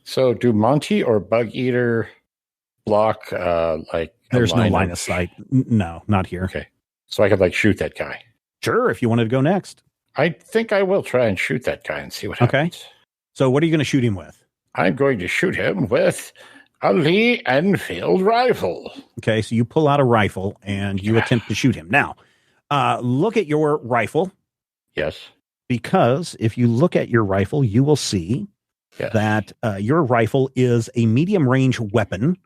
So do Monty or Bug Eater block There's no line of sight. No, not here. Okay. So I could shoot that guy. Sure, if you wanted to go next. I think I will try and shoot that guy and see what happens. Okay. So what are you going to shoot him with? I'm going to shoot him with a Lee Enfield rifle. Okay, so you pull out a rifle and you attempt to shoot him. Now, look at your rifle. Yes. Because if you look at your rifle, you will see that your rifle is a medium range weapon,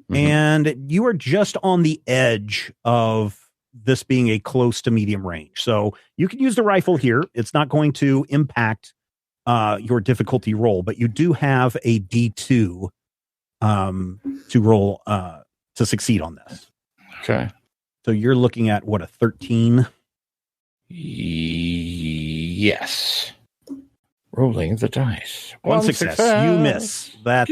and you are just on the edge of this being a close to medium range. So you can use the rifle here. It's not going to impact your difficulty roll, but you do have a D2 to roll to succeed on this. Okay. So you're looking at what, a 13? Yes. Rolling the dice. One success. You miss. That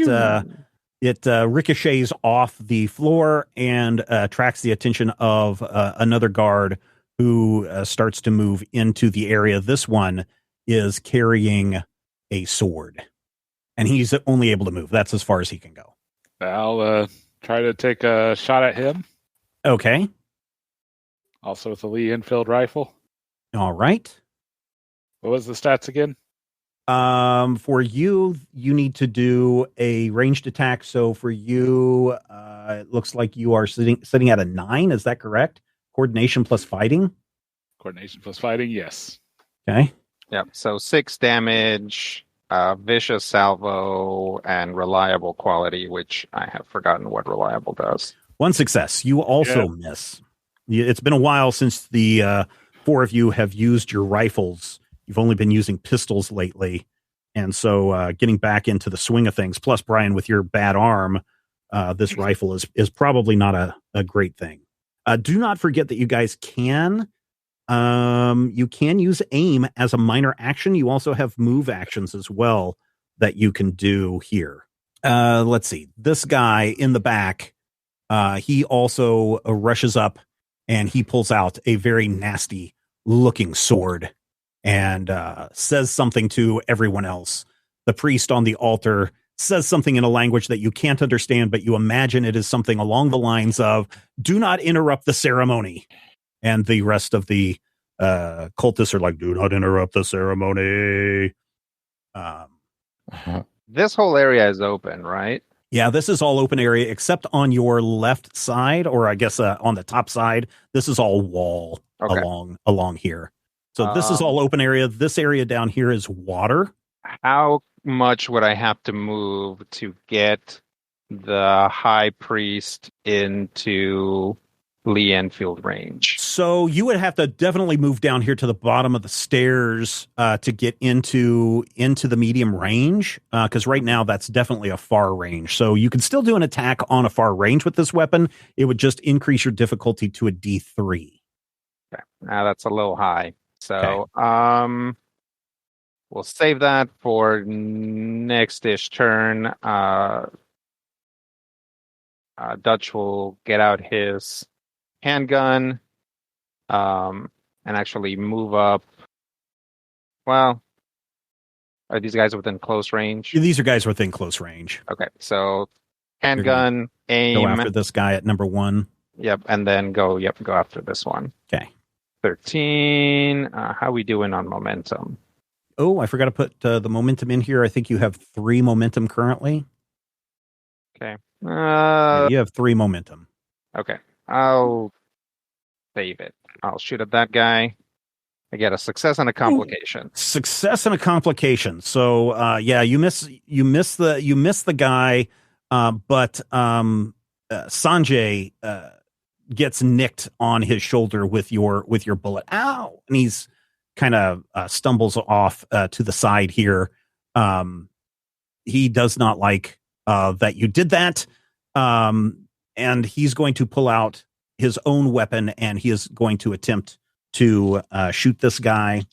it ricochets off the floor and attracts the attention of another guard who starts to move into the area. This one is carrying a sword, and he's only able to move. That's as far as he can go. I'll try to take a shot at him. Okay. Also with the Lee Enfield rifle. All right. What was the stats again? For you, you need to do a ranged attack. So for you, it looks like you are sitting at a 9. Is that correct? Coordination plus fighting. Coordination plus fighting, yes. Okay. Yep. So 6 damage, vicious salvo, and reliable quality, which I have forgotten what reliable does. 1 success. You also miss. It's been a while since the 4 of you have used your rifles. You've only been using pistols lately. And so getting back into the swing of things, plus Brian, with your bad arm, this rifle is probably not a great thing. Do not forget that you guys can use aim as a minor action. You also have move actions as well that you can do here. Let's see. This guy in the back, he also rushes up and he pulls out a very nasty looking sword and says something to everyone else. The priest on the altar says something in a language that you can't understand, but you imagine it is something along the lines of, "Do not interrupt the ceremony." And the rest of the cultists are like, "Do not interrupt the ceremony." This whole area is open, right? Yeah, this is all open area except on your left side, or I guess on the top side. This is all wall along here. So this is all open area. This area down here is water. How much would I have to move to get the high priest into Lee Enfield range? So you would have to definitely move down here to the bottom of the stairs to get into the medium range, because right now that's definitely a far range. So you can still do an attack on a far range with this weapon. It would just increase your difficulty to a D3. Okay. Now that's a little high. So we'll save that for next-ish turn. Dutch will get out his handgun and actually move up. Well, are these guys within close range? These are guys within close range. Okay, so handgun, aim. Go after this guy at number 1. Yep, and then go after this one. Okay. 13. How we doing on momentum? Oh, I forgot to put the momentum in here. I think you have 3 momentum currently. Okay. You have 3 momentum. Okay. I'll save it. I'll shoot at that guy. I get a success and a complication. Success and a complication. So you miss the guy, but Sanjay gets nicked on his shoulder with your bullet. Ow! And he's kind of stumbles off to the side here. He does not like that you did that. And he's going to pull out his own weapon and he is going to attempt to shoot this guy.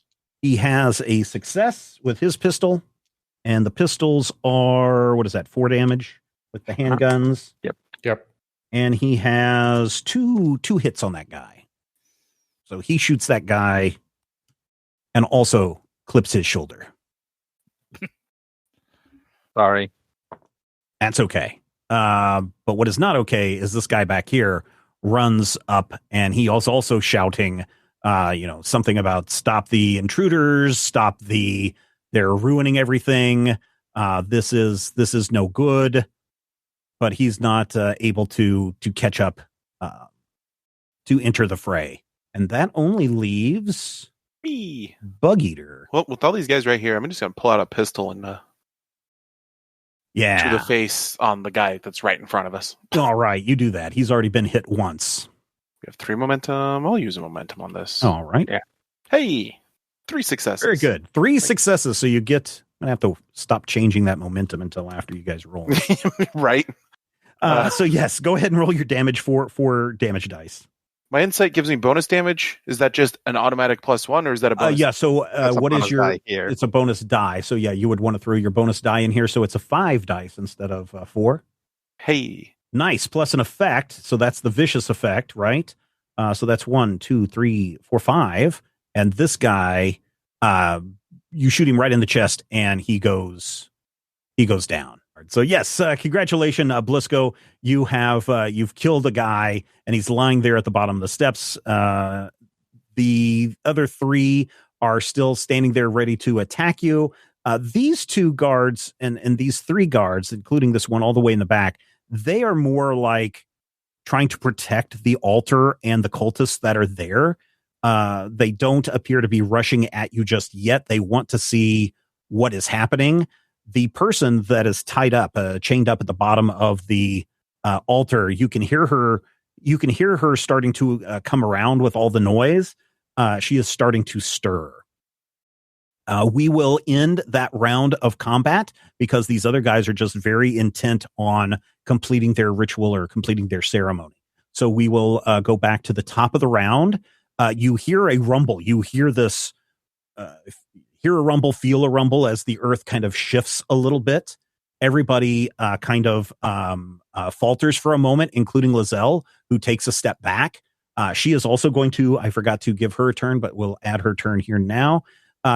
He has a success with his pistol, and the pistols are, 4 damage with the handguns. Yep. And he has two hits on that guy. So he shoots that guy and also clips his shoulder. Sorry. That's okay. But what is not okay is this guy back here runs up and he is also shouting, something about stop the intruders, they're ruining everything. This is no good. But he's not able to catch up to enter the fray. And that only leaves me, Bug Eater. Well, with all these guys right here, I'm just going to pull out a pistol and to the face on the guy that's right in front of us. All right, you do that. He's already been hit once. We have 3 momentum. I'll use a momentum on this. All right. Yeah. Hey, 3 successes. Very good. 3 successes. So you get, I'm going to have to stop changing that momentum until after you guys roll. Right. So yes, go ahead and roll your damage for damage dice. My insight gives me bonus damage. Is that just an automatic +1 or is that a bonus? Yeah. So what is your, here? It's a bonus die. So yeah, you would want to throw your bonus die in here. So it's a 5 dice instead of 4. Hey. Nice. Plus an effect. So that's the vicious effect, right? So that's 1, 2, 3, 4, 5. And this guy, you shoot him right in the chest and he goes down. So yes, congratulations, Blisco. You have you've killed a guy, and he's lying there at the bottom of the steps. The other 3 are still standing there, ready to attack you. These two guards and these three guards, including this one all the way in the back, they are more like trying to protect the altar and the cultists that are there. They don't appear to be rushing at you just yet. They want to see what is happening. The person that is tied up, chained up at the bottom of the altar, you can hear her starting to come around with all the noise. She is starting to stir. We will end that round of combat because these other guys are just very intent on completing their ritual or completing their ceremony. So we will go back to the top of the round. You hear a rumble. You hear this, hear a rumble, feel a rumble as the earth kind of shifts a little bit. Everybody kind of falters for a moment, including Lizelle, who takes a step back. She is also going to, I forgot to give her a turn, but we'll add her turn here now.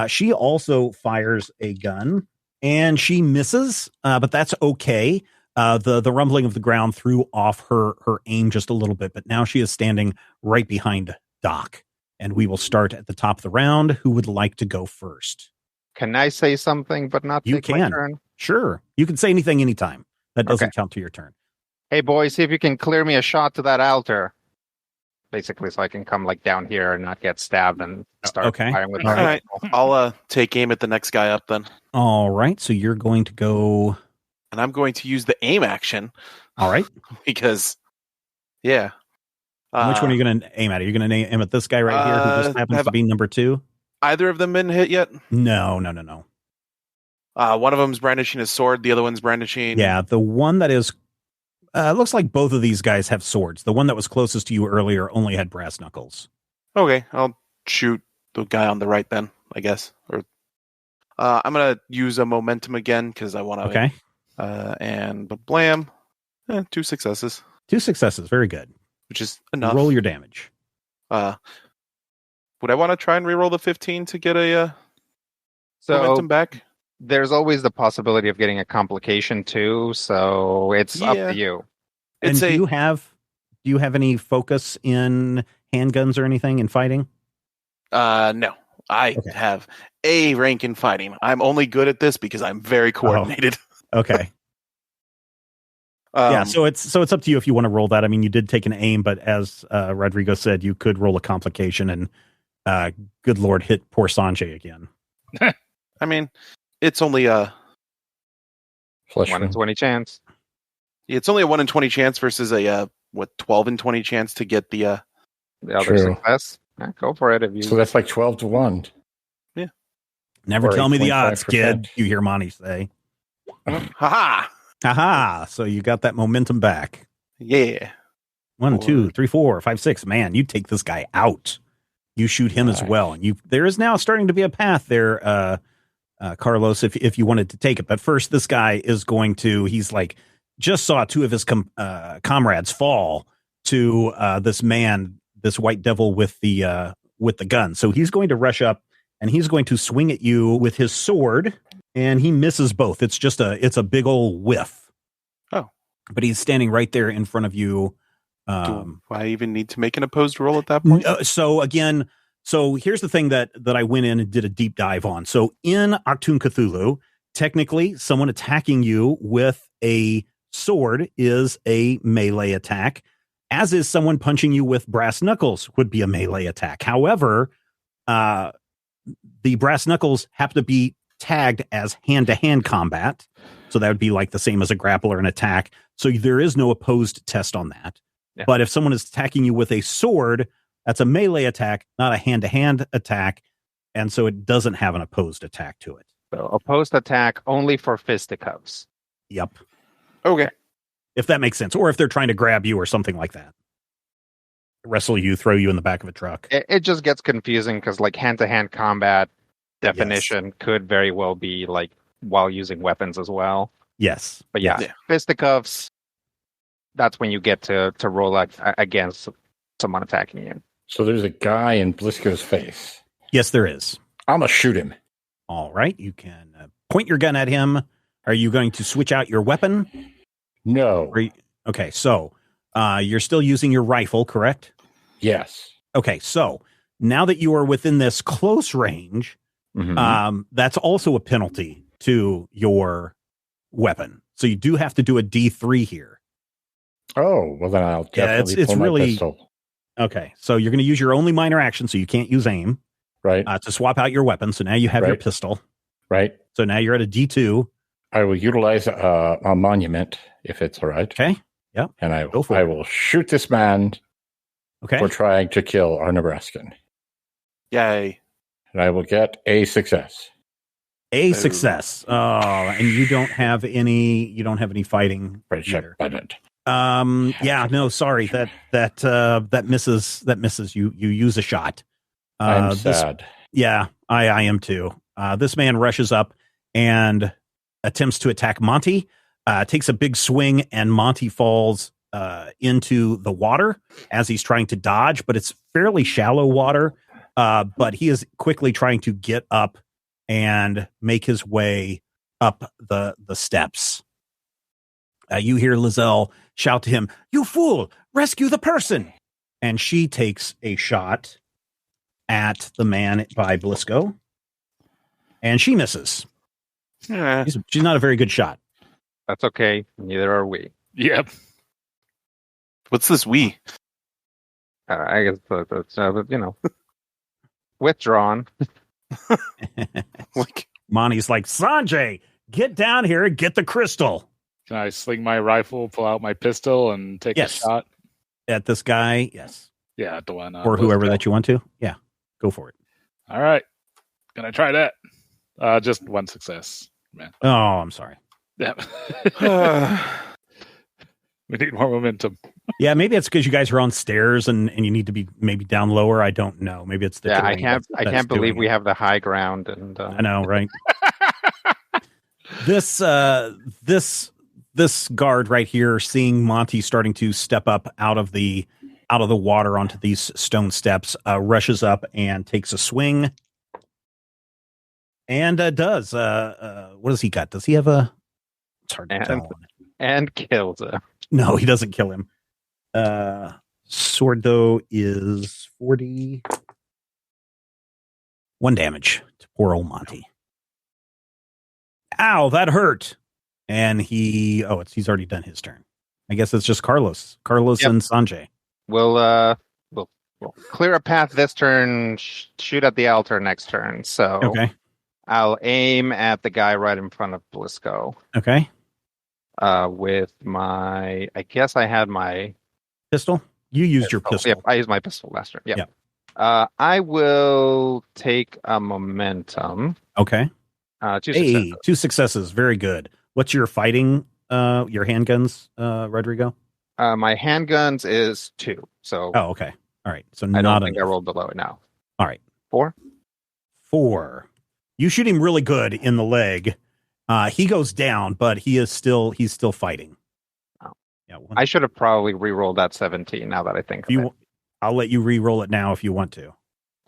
She also fires a gun and she misses, but that's okay. The rumbling of the ground threw off her aim just a little bit, but now she is standing right behind Doc. And we will start at the top of the round. Who would like to go first? Can I say something but not take my turn? Sure. You can say anything anytime. That doesn't count to your turn. Hey, boys, see if you can clear me a shot to that altar. Basically, so I can come like down here and not get stabbed and start firing with my rifle. Right. I'll take aim at the next guy up then. All right. So you're going to go... And I'm going to use the aim action. All right. Because, yeah. Which one are you going to aim at? Are you going to aim at this guy right here who just happens to be number 2? Either of them been hit yet? No. One of them's brandishing his sword. The other one's brandishing... Yeah, the one that is... looks like both of these guys have swords. The one that was closest to you earlier only had brass knuckles. Okay, I'll shoot the guy on the right then, I guess. Or I'm going to use a momentum again because I want to... Okay. And blam. 2 successes. 2 successes. Very good. Which is enough. Roll your damage. Would I want to try and reroll the 15 to get a momentum back? There's always the possibility of getting a complication too, so it's up to you. And do you have any focus in handguns or anything in fighting? No. I have A rank in fighting. I'm only good at this because I'm very coordinated. Okay. Yeah, so it's up to you if you want to roll that. I mean, you did take an aim, but as Rodrigo said, you could roll a complication and good Lord, hit poor Sanjay again. I mean, it's only a 1 in 20 chance. It's only a 1 in 20 chance versus a 12 in 20 chance to get the other success. Yeah, go for it. So that's like 12 to 1. Yeah. Never tell me the odds, kid. You hear Monty say. Ha ha! So you got that momentum back. Yeah. 1, 2, 3, 4, 5, 6. Man, you take this guy out. You shoot him as well, and there is now starting to be a path there. Carlos, if you wanted to take it. But first, this guy is going to, he's like, just saw 2 of his comrades fall to this man, this white devil with the gun. So he's going to rush up and he's going to swing at you with his sword, and he misses both. It's just it's a big old whiff. Oh. But he's standing right there in front of you. Do I even need to make an opposed roll at that point? So here's the thing that I went in and did a deep dive on. So in Achtung Cthulhu, technically, someone attacking you with a sword is a melee attack, as is someone punching you with brass knuckles would be a melee attack. However, the brass knuckles have to be tagged as hand-to-hand combat. So that would be like the same as a grapple or an attack. So there is no opposed test on that. Yeah. But if someone is attacking you with a sword, that's a melee attack, not a hand-to-hand attack, and so it doesn't have an opposed attack to it. So opposed attack only for fisticuffs. Yep. Okay. If that makes sense. Or if they're trying to grab you or something like that. Wrestle you, throw you in the back of a truck. It just gets confusing because like hand-to-hand combat definition could very well be like while using weapons as well. Yes. But yeah. Fisticuffs, that's when you get to roll against someone attacking you. So there's a guy in Blisco's face. Yes, there is. I'm going to shoot him. All right. You can point your gun at him. Are you going to switch out your weapon? No. Okay, so you're still using your rifle, correct? Yes. Okay, so now that you are within this close range, That's also a penalty to your weapon. So you do have to do a D3 here. Oh, well then I'll definitely it's pull my really pistol. Okay. So you're going to use your only minor action, so you can't use aim. Right. To swap out your weapon. So now you have your Right. pistol. Right. So now you're at a D2. I will utilize a monument if it's all right. Okay. Yep. And I Go for it. will shoot this man Okay. for trying to kill our Nebraskan. Yay. And I will get a success. A success. Oh, and you don't have any fighting. Right, check either. button. Yeah, no, sorry. That misses. You use a shot. I'm sad. Yeah, I am too. This man rushes up and attempts to attack Monty, takes a big swing, and Monty falls into the water as he's trying to dodge, but it's fairly shallow water. But he is quickly trying to get up and make his way up the steps. You hear Lizelle shout to him, "You fool! Rescue the person!" And she takes a shot at the man by Blisco, and she misses. Yeah. She's not a very good shot. That's okay. Neither are we. Yep. What's this we? I guess that's withdrawn. Like, Monty's like, "Sanjay, get down here and get the crystal." Can I sling my rifle, pull out my pistol, and take Yes. a shot? At this guy, yes. Yeah, the one. Or whoever that you want to. Yeah, go for it. All right. Gonna try that. Just one success, man. Oh, I'm sorry. Yeah. We need more momentum. Yeah, maybe it's because you guys are on stairs and you need to be maybe down lower. I don't know. Maybe it's the Yeah, I terrain can't that's believe doing we it. have the high ground, and I know, right? This guard right here, seeing Monty starting to step up out of the water onto these stone steps, rushes up and takes a swing, and does. What does he got? Does he have a? It's hard to tell. and kills him. No, he doesn't kill him. Sword though is 41 damage to poor old Monty. Ow, that hurt. And he's already done his turn. I guess it's just Carlos Yep. and Sanjay. We'll clear a path this turn. Shoot at the altar next turn. So Okay. I'll aim at the guy right in front of Blisco. Okay. With my, I guess I had my Pistol. You used your pistol. Yep, I used my pistol last turn. Yep. Yep. I will take a momentum. Okay. Two successes. 2 successes. Very good. What's your fighting? Your handguns, Rodrigo? My handguns is 2. So Oh, okay. All right. So I not don't think I enough. rolled below it now. All right. 4. 4. You shoot him really good in the leg. He goes down, but he's still fighting. Oh. Yeah. I should have probably re-rolled that 17 now that I think of it. I'll let you re-roll it now if you want to.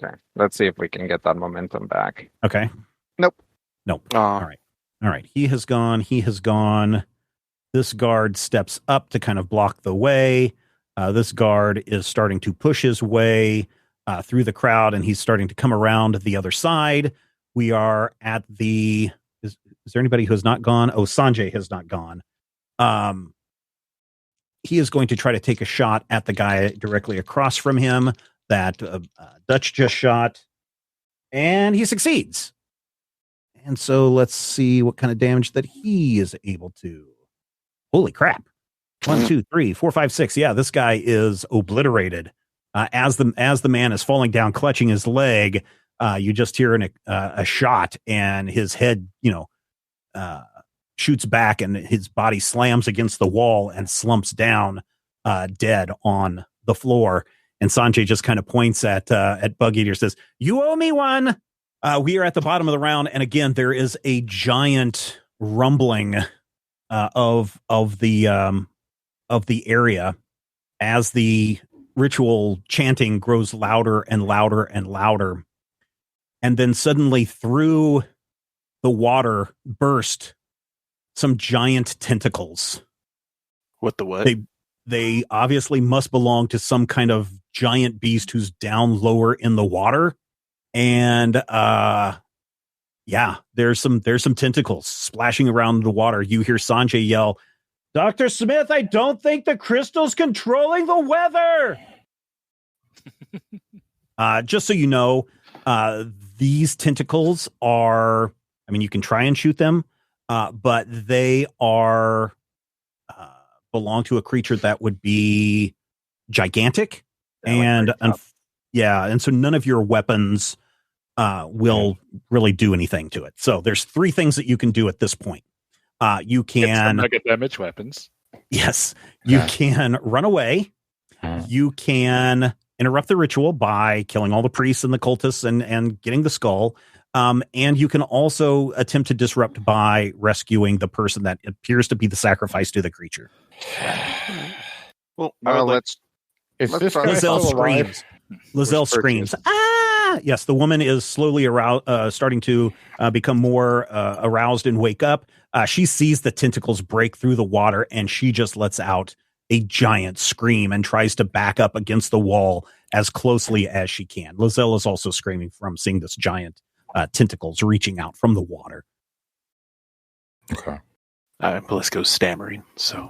Okay. Let's see if we can get that momentum back. Okay. Nope. All right. He has gone. This guard steps up to kind of block the way. This guard is starting to push his way through the crowd, and he's starting to come around the other side. We are at the... Is there anybody who has not gone? Oh, Sanjay has not gone. He is going to try to take a shot at the guy directly across from him that Dutch just shot, and he succeeds. And so let's see what kind of damage that he is able to. Holy crap. 1, 2, 3, 4, 5, 6. Yeah, this guy is obliterated. As the man is falling down, clutching his leg, you just hear a shot, and his head, shoots back, and his body slams against the wall and slumps down, dead on the floor. And Sanjay just kind of points at Bug Eater, says, "You owe me one." We are at the bottom of the round, and again, there is a giant rumbling of the area as the ritual chanting grows louder and louder and louder. And then suddenly through the water burst some giant tentacles. What the what? They obviously must belong to some kind of giant beast who's down lower in the water. And Yeah, there's some tentacles splashing around the water. You hear Sanjay yell, "Dr. Smith, I don't think the crystal's controlling the weather." Just so you know, these tentacles are, I mean, you can try and shoot them, but they are belong to a creature that would be gigantic. And and so none of your weapons will really do anything to it. So there's three things that you can do at this point. You can nugget damage weapons. Yes, you can run away. You can interrupt the ritual by killing all the priests and the cultists and getting the skull. And you can also attempt to disrupt by rescuing the person that appears to be the sacrifice to the creature. Well, Is this guy Lizelle still alive? screams. Lizelle screams. Ah! Yes, the woman is slowly starting to become more aroused and wake up. She sees the tentacles break through the water, and she just lets out a giant scream and tries to back up against the wall as closely as she can. Lizelle is also screaming from seeing this giant tentacles reaching out from the water. Okay. Belisco's stammering, so.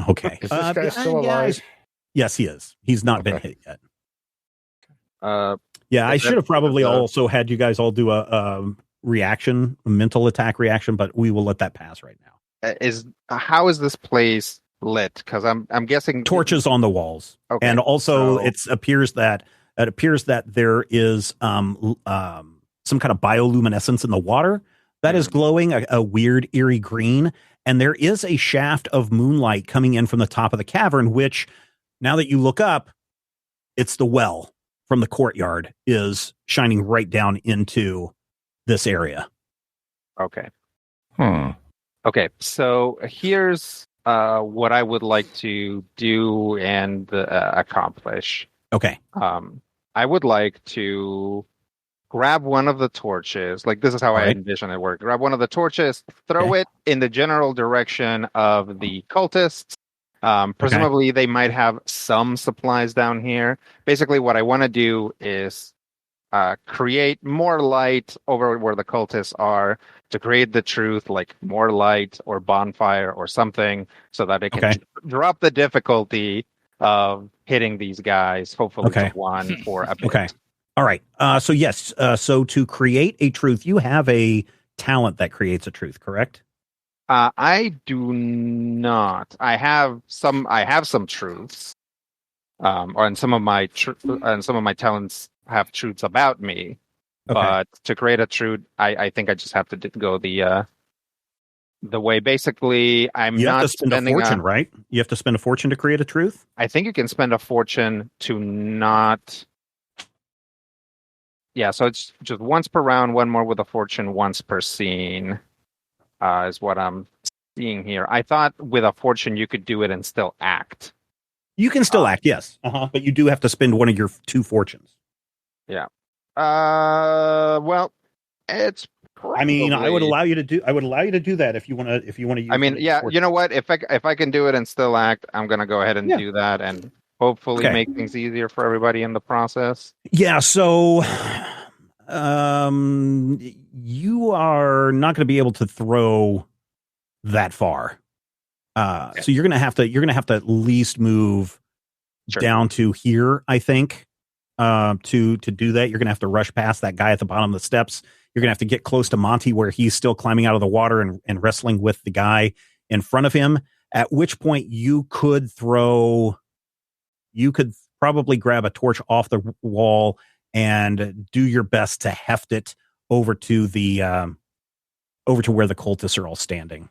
Okay. Is this guy still alive? Yes, he is. He's not been hit yet. Yeah, I should have probably also had you guys all do a mental attack reaction, but we will let that pass right now. How is this place lit? Because I'm guessing torches on the walls, and also it appears that there is some kind of bioluminescence in the water that is glowing a weird eerie green, and there is a shaft of moonlight coming in from the top of the cavern, which now that you look up, it's the well from the courtyard is shining right down into this area. Okay. Okay, so here's what I would like to do and accomplish. Okay. I would like to grab one of the torches. Like, this is how I envision it work. Grab one of the torches, throw it in the general direction of the cultists. Presumably they might have some supplies down here. Basically, what I want to do is create more light over where the cultists are to create the truth, like more light or bonfire or something, so that it can drop the difficulty of hitting these guys, hopefully to one for a bit. Okay. All right. So yes. So to create a truth, you have a talent that creates a truth, correct? I do not. I have some truths. And some of my talents have truths about me. Okay. But to create a truth, I think I just have to go the way. Basically, you have to spend a fortune, right? You have to spend a fortune to create a truth. I think you can spend a fortune to not. Yeah, so it's just once per round, one more with a fortune, once per scene, is what I'm seeing here. I thought with a fortune you could do it and still act. You can still act, yes, but you do have to spend one of your two fortunes. Yeah. Well, it's. Probably... I mean, I would allow you to do that if you want to. If you want to use. I mean, yeah. You know what? If I can do it and still act, I'm gonna go ahead and do that and hopefully make things easier for everybody in the process. Yeah. So, you are not going to be able to throw that far. So you're gonna have to at least move down to here, I think. To do that, you're gonna have to rush past that guy at the bottom of the steps. You're gonna have to get close to Monty where he's still climbing out of the water and wrestling with the guy in front of him. At which point you could probably grab a torch off the wall and do your best to heft it over to where the cultists are all standing.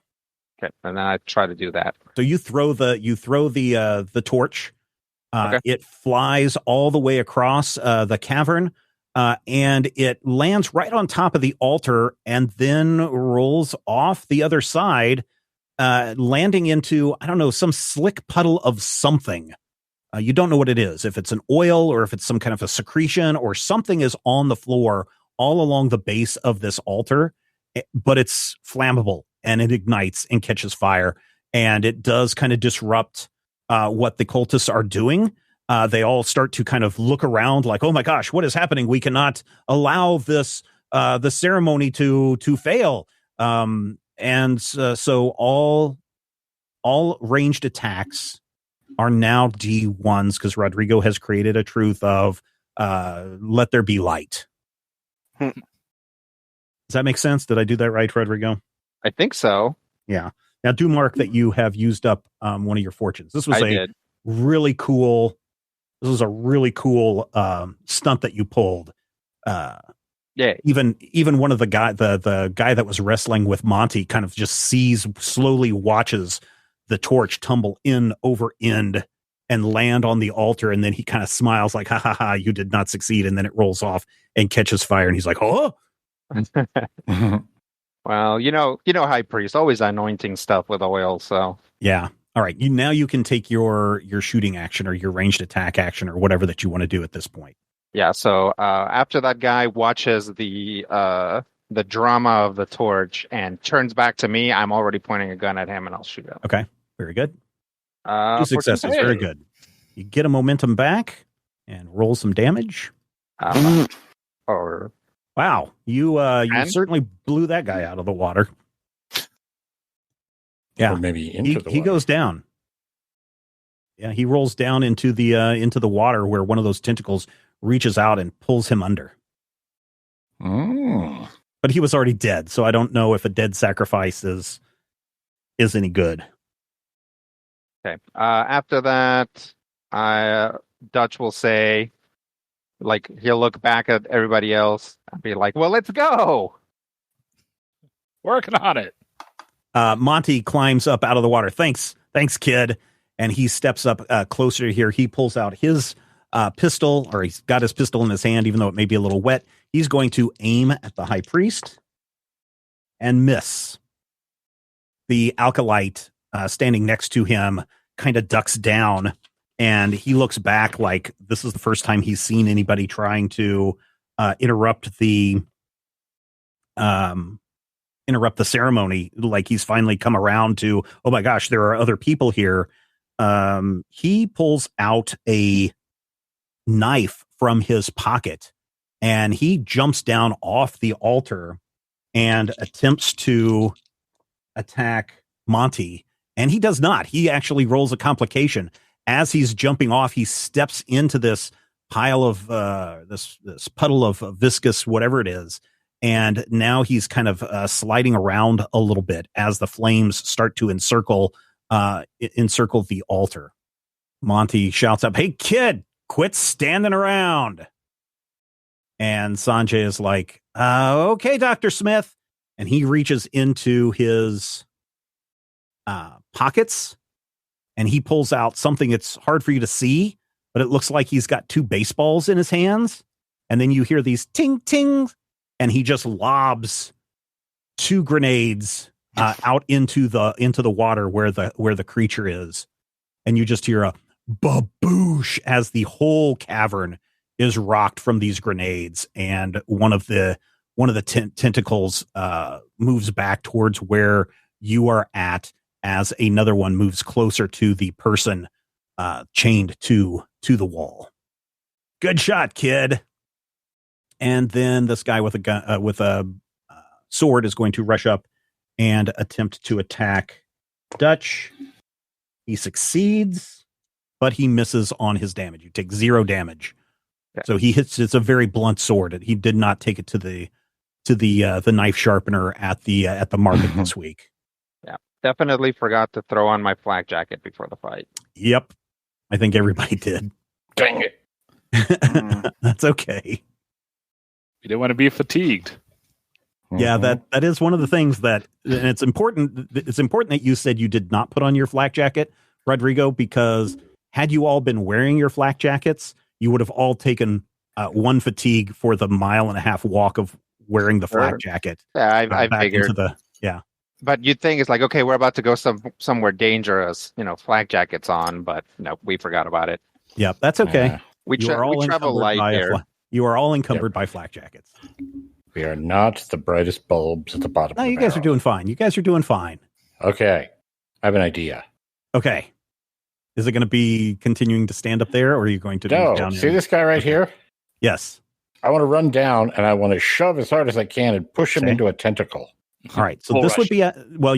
Okay, and then I try to do that. So you throw the torch. It flies all the way across the cavern, and it lands right on top of the altar, and then rolls off the other side, landing into some slick puddle of something. You don't know what it is. If it's an oil or if it's some kind of a secretion or something is on the floor all along the base of this altar, but it's flammable. And it ignites and catches fire, and it does kind of disrupt what the cultists are doing. They all start to kind of look around like, oh my gosh, what is happening? We cannot allow this the ceremony to fail. So all ranged attacks are now D1s because Rodrigo has created a truth of let there be light. Does that make sense? Did I do that right, Rodrigo? I think so. Yeah. Now do mark that you have used up one of your fortunes. This was really cool. This was a really cool stunt that you pulled. Yeah. Even one of the guy that was wrestling with Monty kind of just slowly watches the torch tumble in over end and land on the altar, and then he kind of smiles like, ha ha ha, you did not succeed, and then it rolls off and catches fire, and he's like, oh. Well, High Priest always anointing stuff with oil, so yeah. All right, now you can take your shooting action or your ranged attack action or whatever that you want to do at this point. Yeah, so after that guy watches the drama of the torch and turns back to me, I'm already pointing a gun at him and I'll shoot him. Okay, very good. 2 successes, very good. You get a momentum back and roll some damage. Wow, you certainly blew that guy out of the water. Yeah, or maybe into the water. He goes down. Yeah, he rolls down into the water where one of those tentacles reaches out and pulls him under. But he was already dead, so I don't know if a dead sacrifice is any good. Okay. After that, Dutch will say, like, he'll look back at everybody else and be like, well, let's go. Working on it. Monty climbs up out of the water. Thanks, kid. And he steps up closer to here. He pulls out his pistol, or he's got his pistol in his hand, even though it may be a little wet. He's going to aim at the high priest and miss. The alkalite standing next to him kind of ducks down, and he looks back like this is the first time he's seen anybody trying to interrupt the ceremony. Like he's finally come around to, oh my gosh, there are other people here. He pulls out a knife from his pocket and he jumps down off the altar and attempts to attack Monty. And he does not. He actually rolls a complication. As he's jumping off, he steps into this pile of this puddle of viscous whatever it is. And now he's kind of sliding around a little bit as the flames start to encircle the altar. Monty shouts up, "Hey, kid, quit standing around." And Sanjay is like, okay, Dr. Smith. And he reaches into his pockets and he pulls out something it's hard for you to see, but it looks like he's got 2 baseballs in his hands. And then you hear these ting tings, and he just lobs 2 grenades out into the water where the creature is. And you just hear a baboosh as the whole cavern is rocked from these grenades, and one of the tentacles moves back towards where you are at, as another one moves closer to the person chained to the wall. Good shot, kid. And then this guy with a gun, with a sword is going to rush up and attempt to attack Dutch. He succeeds, but he misses on his damage. You take 0 damage. Okay. So he hits. It's a very blunt sword. He did not take it to the knife sharpener at the market this week. Yeah, definitely forgot to throw on my flak jacket before the fight. Yep, I think everybody did. Dang it! That's okay. You didn't want to be fatigued. Yeah, that is one of the things that, and it's important. It's important that you said you did not put on your flak jacket, Rodrigo, because had you all been wearing your flak jackets, you would have all taken 1 fatigue for the 1.5 mile walk of wearing the flak jacket. Yeah, I figured. But you'd think it's like, okay, we're about to go somewhere dangerous, flak jackets on, but no, we forgot about it. Yeah, that's okay. We travel light here. You are all encumbered by flak jackets. We are not the brightest bulbs at the bottom. No, you guys are doing fine. Okay, I have an idea. Okay. Is it going to be continuing to stand up there, or are you going to move down? See this guy right here? Yes. I want to run down and I want to shove as hard as I can and push him Okay. into a tentacle. All right. So Full this rush. would be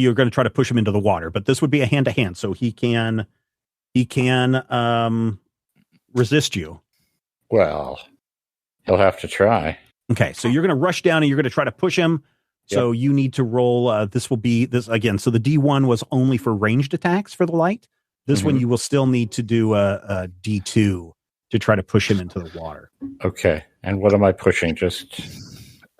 you're going to try to push him into the water, but this would be a hand to hand. So he can resist you. Well, he'll have to try. Okay. So you're going to rush down and you're going to try to push him. So you need to roll. This will be this again. So the D1 was only for ranged attacks for the light. This one you will still need to do a D2 to try to push him into the water. Okay. And what am I pushing? Just same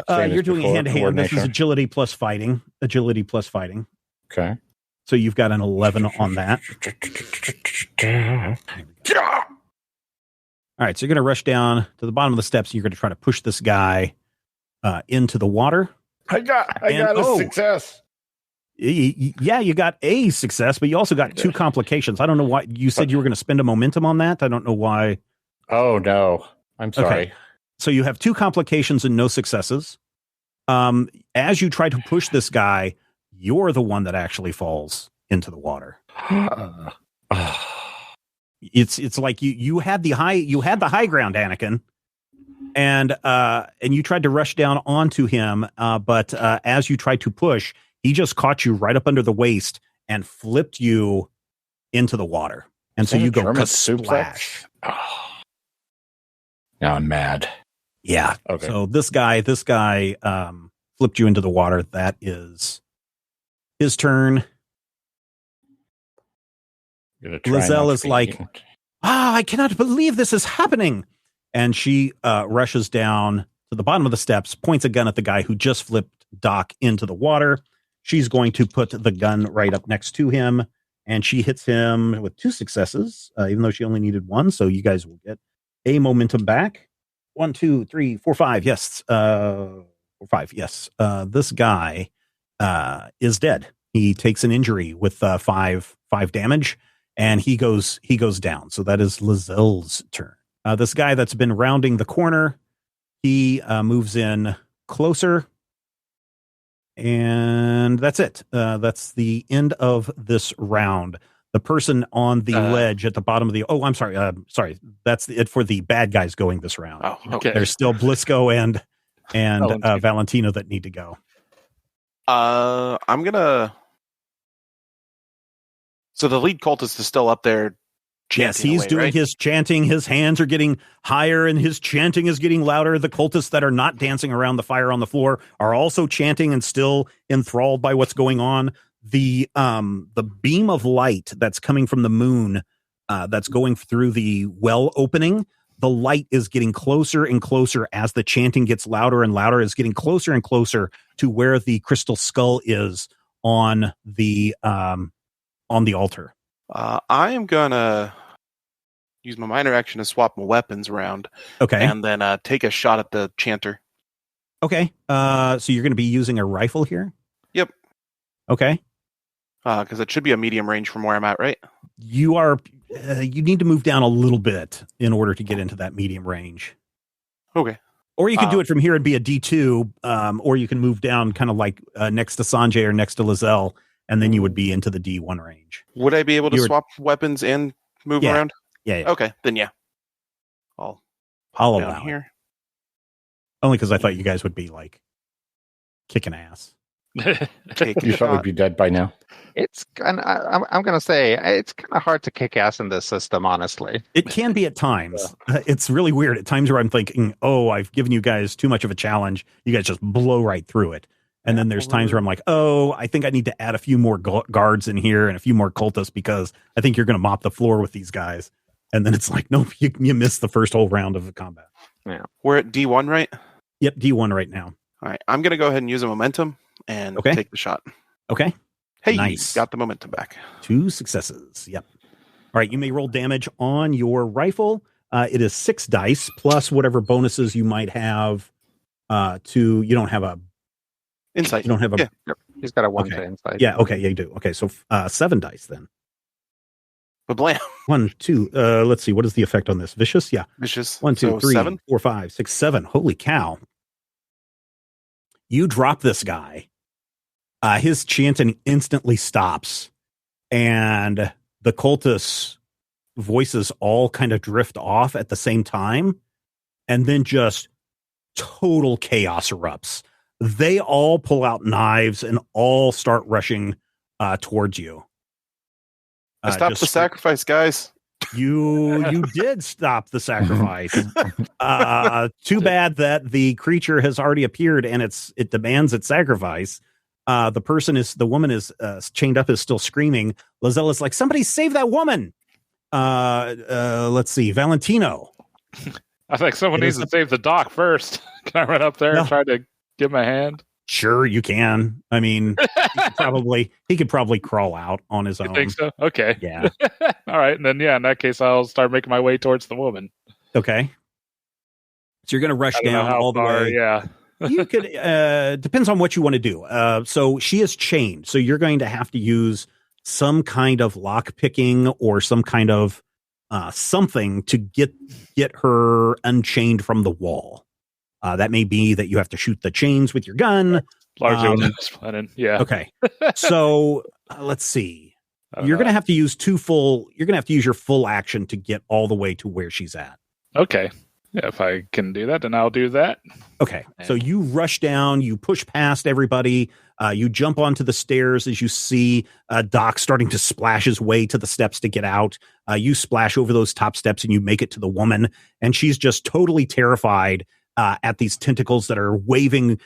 as You're doing a before, hand to hand. This is coordination? agility plus fighting. Agility plus fighting. Okay. So you've got an 11 on that. All right. So you're going to rush down to the bottom of the steps. And you're going to try to push this guy into the water. I got a success. Yeah, you got a success, but you also got 2 complications. I don't know why you said you were going to spend a momentum on that. I don't know why. Oh no, I'm sorry. Okay. So you have 2 complications and no successes. As you try to push this guy, you're the one that actually falls into the water. It's like you had the high ground, Anakin, and you tried to rush down onto him, but as you tried to push, he just caught you right up under the waist and flipped you into the water, and so you go German splash. Now I'm mad. Yeah. Okay. So this guy flipped you into the water. That is his turn. Lizelle is like, I cannot believe this is happening. And she rushes down to the bottom of the steps, points a gun at the guy who just flipped Doc into the water. She's going to put the gun right up next to him, and she hits him with 2 successes, even though she only needed 1. So you guys will get a momentum back. 1, 2, 3, 4, 5. Yes. 4, 5. Yes. This guy is dead. He takes an injury with 5 damage, and he goes down. So that is Lizelle's turn. This guy that's been rounding the corner, he moves in closer. And that's it. That's the end of this round. The person on the ledge at the bottom of the... Oh, I'm sorry. Sorry. That's it for the bad guys going this round. Oh, okay. There's still Blisco and Valentino that need to go. I'm gonna. So the lead cultist is still up there. Yes, he's away, doing right? his chanting. His hands are getting higher and his chanting is getting louder. The cultists that are not dancing around the fire on the floor are also chanting and still enthralled by what's going on. The beam of light that's coming from the moon, that's going through the well opening, the light is getting closer and closer as the chanting gets louder and louder. It's getting closer and closer to where the crystal skull is on the altar. I am gonna use my minor action to swap my weapons around. Okay. And then take a shot at the chanter. Okay. So you're going to be using a rifle here? Yep. Okay. Because it should be a medium range from where I'm at, right? You are. You need to move down a little bit in order to get into that medium range. Okay. Or you can do it from here and be a D2, or you can move down kind of like next to Sanjay or next to Lizelle, and then you would be into the D1 range. Would I be able to swap weapons and move around? Yeah. Okay, then yeah. I'll allow here. it. Only because I thought you guys would be like kicking ass. Take a You thought we'd shot. be dead by now. It's kind of, I'm going to say it's kind of hard to kick ass in this system, honestly. It can be at times. It's really weird at times where I'm thinking, oh, I've given you guys too much of a challenge. You guys just blow right through it. And then there's times where I'm like, oh, I think I need to add a few more guards in here and a few more cultists because I think you're going to mop the floor with these guys. And then it's like, nope, you missed the first whole round of the combat. Yeah. We're at D1, right? Yep, D1 right now. All right. I'm going to go ahead and use a momentum and Okay. take the shot. Okay. Hey, Nice. got the momentum back. 2 successes. Yep. All right, you may roll damage on your rifle. It is 6 dice plus whatever bonuses you might have. You don't have a Insight. You don't have a. Yeah. Yep. He's got a 1 Okay. to insight. Yeah. Okay. Yeah, you do. Okay. So 7 dice then. But blam. 1, 2. Let's see. What is the effect on this? Vicious. Yeah. Vicious. 1, 2, So 3, 7. 4, 5, 6, 7. Holy cow! You drop this guy. His chanting instantly stops, and the cultists' voices all kind of drift off at the same time, and then just total chaos erupts. They all pull out knives and all start rushing towards you. Stop the sacrifice, guys. You did stop the sacrifice. Too bad that the creature has already appeared and it demands its sacrifice. The woman is chained up, is still screaming. Lazella's like, somebody save that woman. Let's see, Valentino. I think someone needs to save the doc first. Can I run up there and try to give him a hand? Sure, you can. I mean, he could probably crawl out on his own. You think so? Okay. Yeah. All right. And then, in that case, I'll start making my way towards the woman. Okay. So you're going to rush down all the way. Yeah. You could, depends on what you want to do. So she is chained. So you're going to have to use some kind of lock picking or some kind of something to get her unchained from the wall. That may be that you have to shoot the chains with your gun. Largely what I was planning. Yeah. Okay. So let's see. You're going to have to use you're going to have to use your full action to get all the way to where she's at. Okay. Yeah, if I can do that, then I'll do that. Okay. So you rush down, you push past everybody, you jump onto the stairs as you see Doc starting to splash his way to the steps to get out. You splash over those top steps and you make it to the woman, and she's just totally terrified at these tentacles that are waving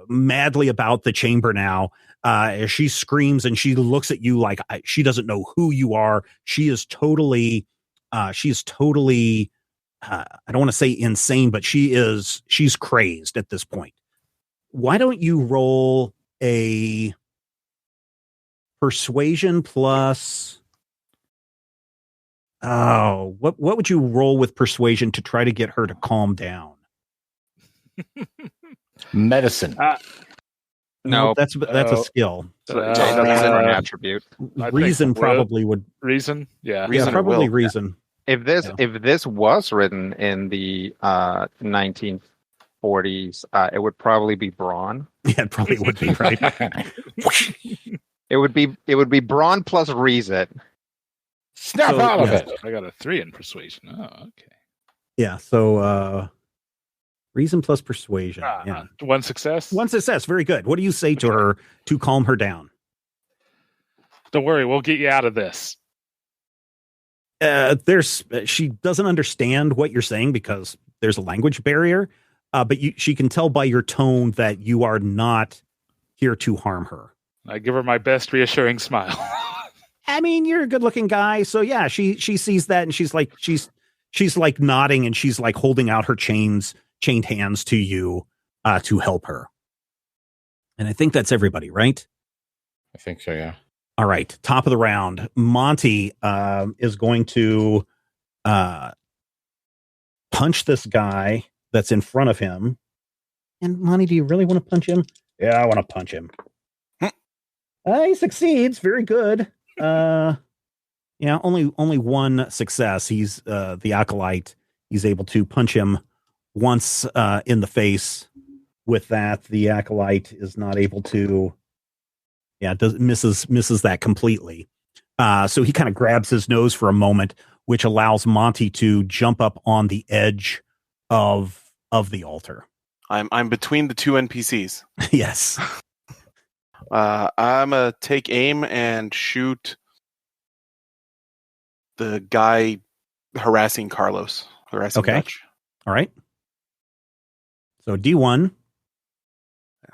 madly about the chamber now. As she screams and she looks at you like she doesn't know who you are. She is totally, I don't want to say insane, but she's crazed at this point. Why don't you roll a persuasion plus? Oh, what would you roll with persuasion to try to get her to calm down? Medicine. No, that's a skill. That's an attribute. Reason probably would. Reason, yeah. Reason probably reason. If this was written in the 1940s, it would probably be brawn. Yeah, it probably would be, right? It would be brawn plus reason. Snap out of it. I got a 3 in persuasion. Oh, okay. Yeah, so reason plus persuasion. Yeah. One success? One success. Very good. What do you say to her to calm her down? Don't worry, we'll get you out of this. She doesn't understand what you're saying because there's a language barrier, but she can tell by your tone that you are not here to harm her. I give her my best reassuring smile. I mean, you're a good looking guy. So yeah, she sees that and she's like nodding and she's like holding out her chained hands to you, to help her. And I think that's everybody, right? I think so. Yeah. All right, top of the round. Monty is going to punch this guy that's in front of him. And Monty, do you really want to punch him? Yeah, I want to punch him. He succeeds. Very good. Yeah, only one success. He's the acolyte. He's able to punch him once in the face. With that, the acolyte is not able to. Yeah, misses that completely. So he kind of grabs his nose for a moment, which allows Monty to jump up on the edge of the altar. I'm between the two NPCs. Yes. I'm gonna take aim and shoot the guy harassing Carlos. Harassing okay. Dutch. All right. So D1.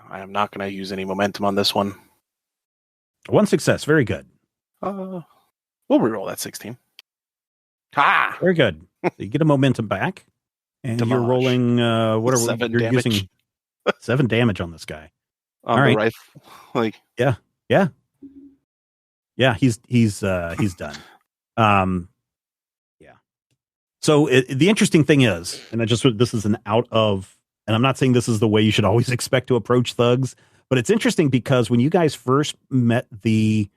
I am not going to use any momentum on this one. One success. Very good. We'll reroll that 16. Ha! Very good. So you get a momentum back. And you're rolling, what are 7 you're damage. using 7 damage on this guy. On all the right. rifle. Yeah, he's done. Yeah. So the interesting thing is, and this is and I'm not saying this is the way you should always expect to approach thugs, but it's interesting because when you guys first met the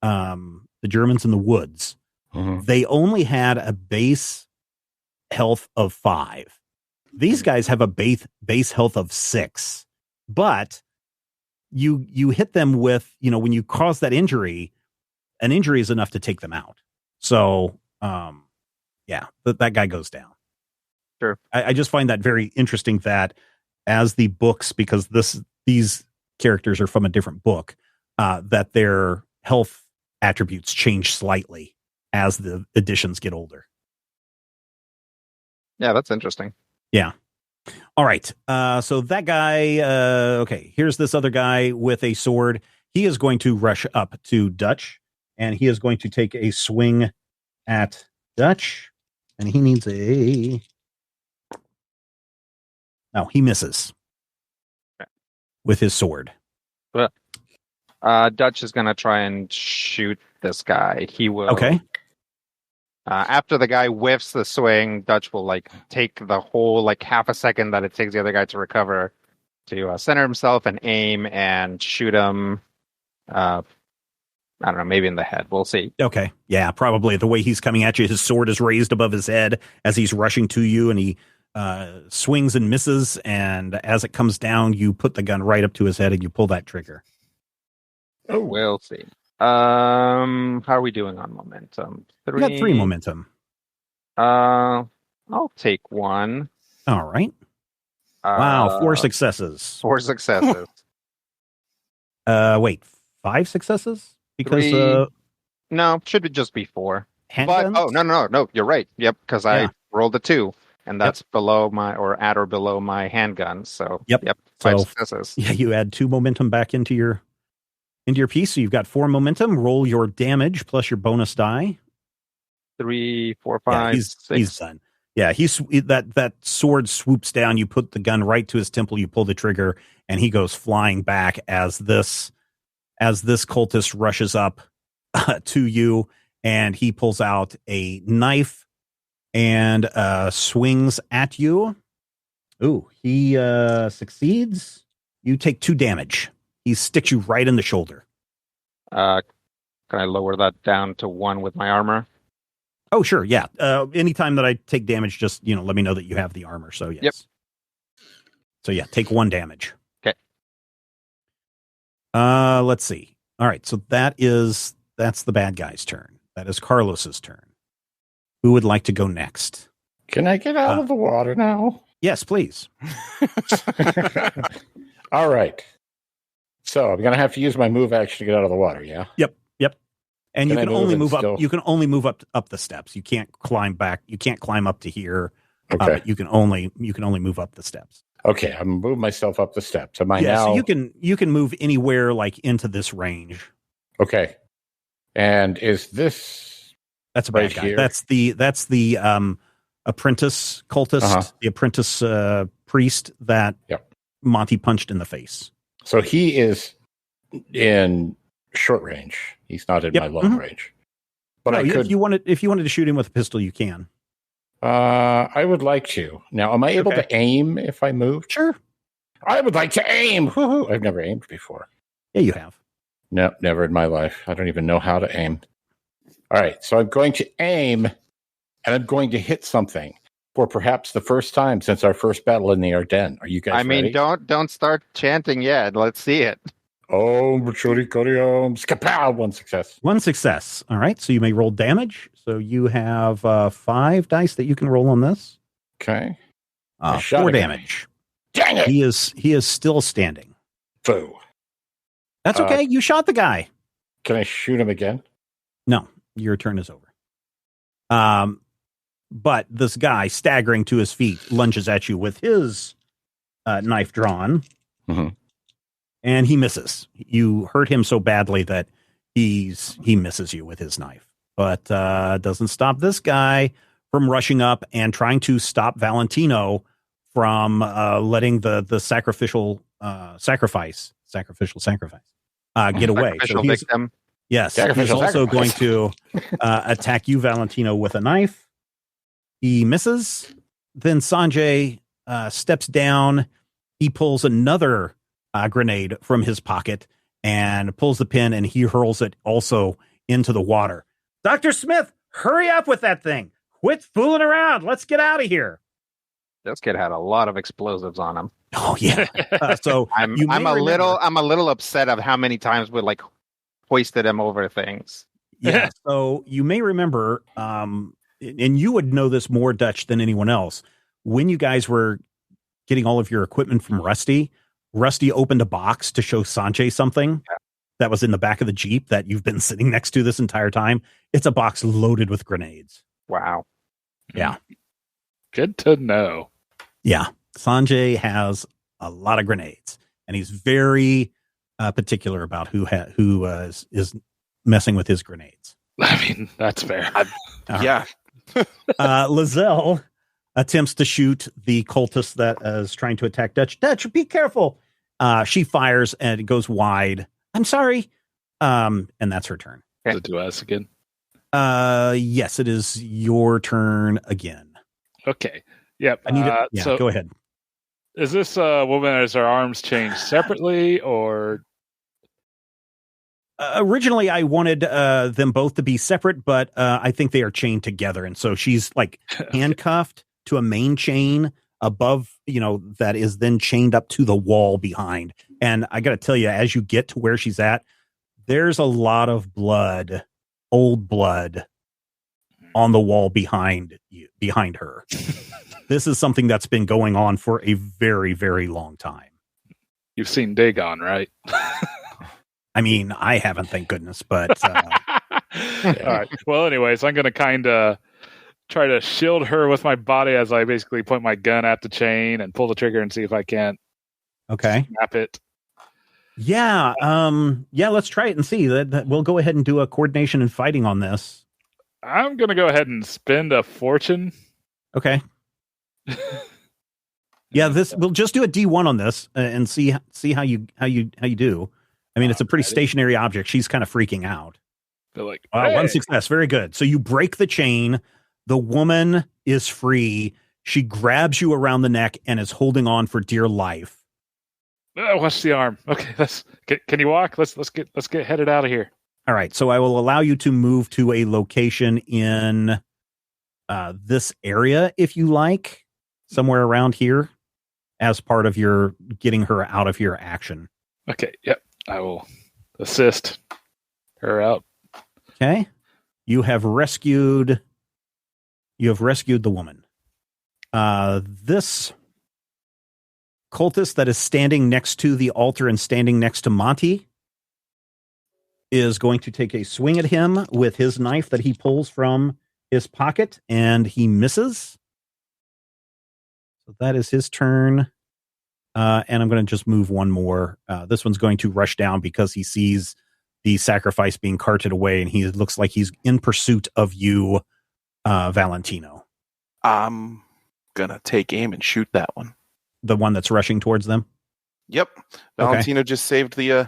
Germans in the woods, they only had a base health of 5. These guys have a base health of 6, but you hit them with, when you cause that injury, an injury is enough to take them out. So, that guy goes down. Sure. I just find that very interesting that as the books, because these characters are from a different book, that their health attributes change slightly as the editions get older. Yeah, that's interesting. Yeah. All right. So that guy, okay, here's this other guy with a sword. He is going to rush up to Dutch, and he is going to take a swing at Dutch, and he needs a... No, he misses with his sword. Dutch is going to try and shoot this guy. He will. Okay. After the guy whiffs the swing, Dutch will like take the whole like half a second that it takes the other guy to recover to center himself and aim and shoot him. I don't know, maybe in the head. We'll see. Okay. Yeah, probably. The way he's coming at you, his sword is raised above his head as he's rushing to you, and he swings and misses. And as it comes down, you put the gun right up to his head and you pull that trigger. Oh, we'll see. How are we doing on momentum? You got 3 momentum. I'll take 1. All right. Wow, 4 successes. 4 successes. Wait, 5 successes? Because 3... no, should just be 4. Handguns? But no, you're right. Yep, because I rolled a 2, and that's below my or at or below my handgun. So yep, 5 successes. Yeah, you add 2 momentum back into your piece, so you've got 4 momentum. Roll your damage plus your bonus die. 3, 4, 5, 6. He's done. Yeah, that sword swoops down. You put the gun right to his temple. You pull the trigger, and he goes flying back as this cultist rushes up to you, and he pulls out a knife and swings at you. Ooh, he succeeds. You take 2 damage. He sticks you right in the shoulder. Can I lower that down to 1 with my armor? Oh, sure. Yeah. Anytime that I take damage, just, let me know that you have the armor. So, yes. Yep. So, yeah, take 1 damage. Okay. Let's see. All right. So that's the bad guy's turn. That is Carlos's turn. Who would like to go next? Can I get out of the water now? Yes, please. All right. So I'm gonna have to use my move action to get out of the water. Yeah. Yep. And you can only move up. You can only move up the steps. You can't climb back. You can't climb up to here. Okay. You can only move up the steps. Okay. I'm gonna move myself up the steps. Am I now? So you can move anywhere like into this range. Okay. And is this? That's a bad guy. Here? That's the apprentice cultist, the apprentice priest that Monty punched in the face. So he is in short range. He's not in my long range. But if you wanted to shoot him with a pistol, you can. I would like to. Now, am I able to aim if I move? Sure. I would like to aim. Woo-hoo. I've never aimed before. Yeah, you have. No, never in my life. I don't even know how to aim. All right, so I'm going to aim, and I'm going to hit something for perhaps the first time since our first battle in the Ardennes. Are you guys ready? Don't start chanting yet. Let's see it. Om Chori Koriom Skapow. 1 success. 1 success. All right, so you may roll damage. So you have 5 dice that you can roll on this. Okay. 4 damage. Dang it! He is still standing. Foo. That's okay. You shot the guy. Can I shoot him again? No, your turn is over. But this guy, staggering to his feet, lunges at you with his knife drawn, and he misses. You hurt him so badly that he misses you with his knife. But doesn't stop this guy from rushing up and trying to stop Valentino from letting the sacrificial sacrifice get away. So victim. Yes, he's also going to attack you, Valentino, with a knife. He misses. Then Sanjay steps down. He pulls another grenade from his pocket and pulls the pin, and he hurls it also into the water. Dr. Smith, hurry up with that thing. Quit fooling around. Let's get out of here. This kid had a lot of explosives on him. Oh yeah. So I'm a little upset of how many times we hoisted him over things. Yeah. So you may remember, and you would know this more, Dutch, than anyone else. When you guys were getting all of your equipment from Rusty. Rusty opened a box to show Sanjay something that was in the back of the Jeep that you've been sitting next to this entire time. It's a box loaded with grenades. Wow. Yeah. Good to know. Yeah. Sanjay has a lot of grenades, and he's very particular about who is messing with his grenades. I mean, that's fair. Yeah. Lizelle attempts to shoot the cultist that is trying to attack Dutch. Dutch, be careful. She fires and it goes wide. I'm sorry. And that's her turn. Is it to us again? Yes, it is your turn again. Okay. Yep. I need it. Yeah, so go ahead. is this woman, has her arms changed separately, or? Originally, I wanted them both to be separate, but I think they are chained together. And so she's like handcuffed to a main chain above, that is then chained up to the wall behind. And I got to tell you, as you get to where she's at, there's a lot of blood, old blood on the wall behind her. This is something that's been going on for a very, very long time. You've seen Dagon, right? I mean, I haven't, thank goodness, but All right. Well, anyways, I'm going to kind of try to shield her with my body as I basically point my gun at the chain and pull the trigger and see if I can't snap it. Yeah. Let's try it and see. That we'll go ahead and do a coordination and fighting on this. I'm going to go ahead and spend a fortune. Okay. Yeah, we'll just do a D1 on this and see how you do. I mean, it's a pretty stationary object. She's kind of freaking out. They're like, wow, hey. 1 success. Very good. So you break the chain. The woman is free. She grabs you around the neck and is holding on for dear life. Watch the arm. Okay, can you walk? Let's get headed out of here. All right. So I will allow you to move to a location in this area, if you like, somewhere around here, as part of your getting her out of here action. Okay. Yep. I will assist her out. Okay. You have rescued the woman. This cultist that is standing next to the altar and standing next to Monty is going to take a swing at him with his knife that he pulls from his pocket, and he misses. So that is his turn. And I'm going to just move one more. This one's going to rush down because he sees the sacrifice being carted away, and he looks like he's in pursuit of you, Valentino. I'm going to take aim and shoot that one. The one that's rushing towards them? Yep. Valentino just saved the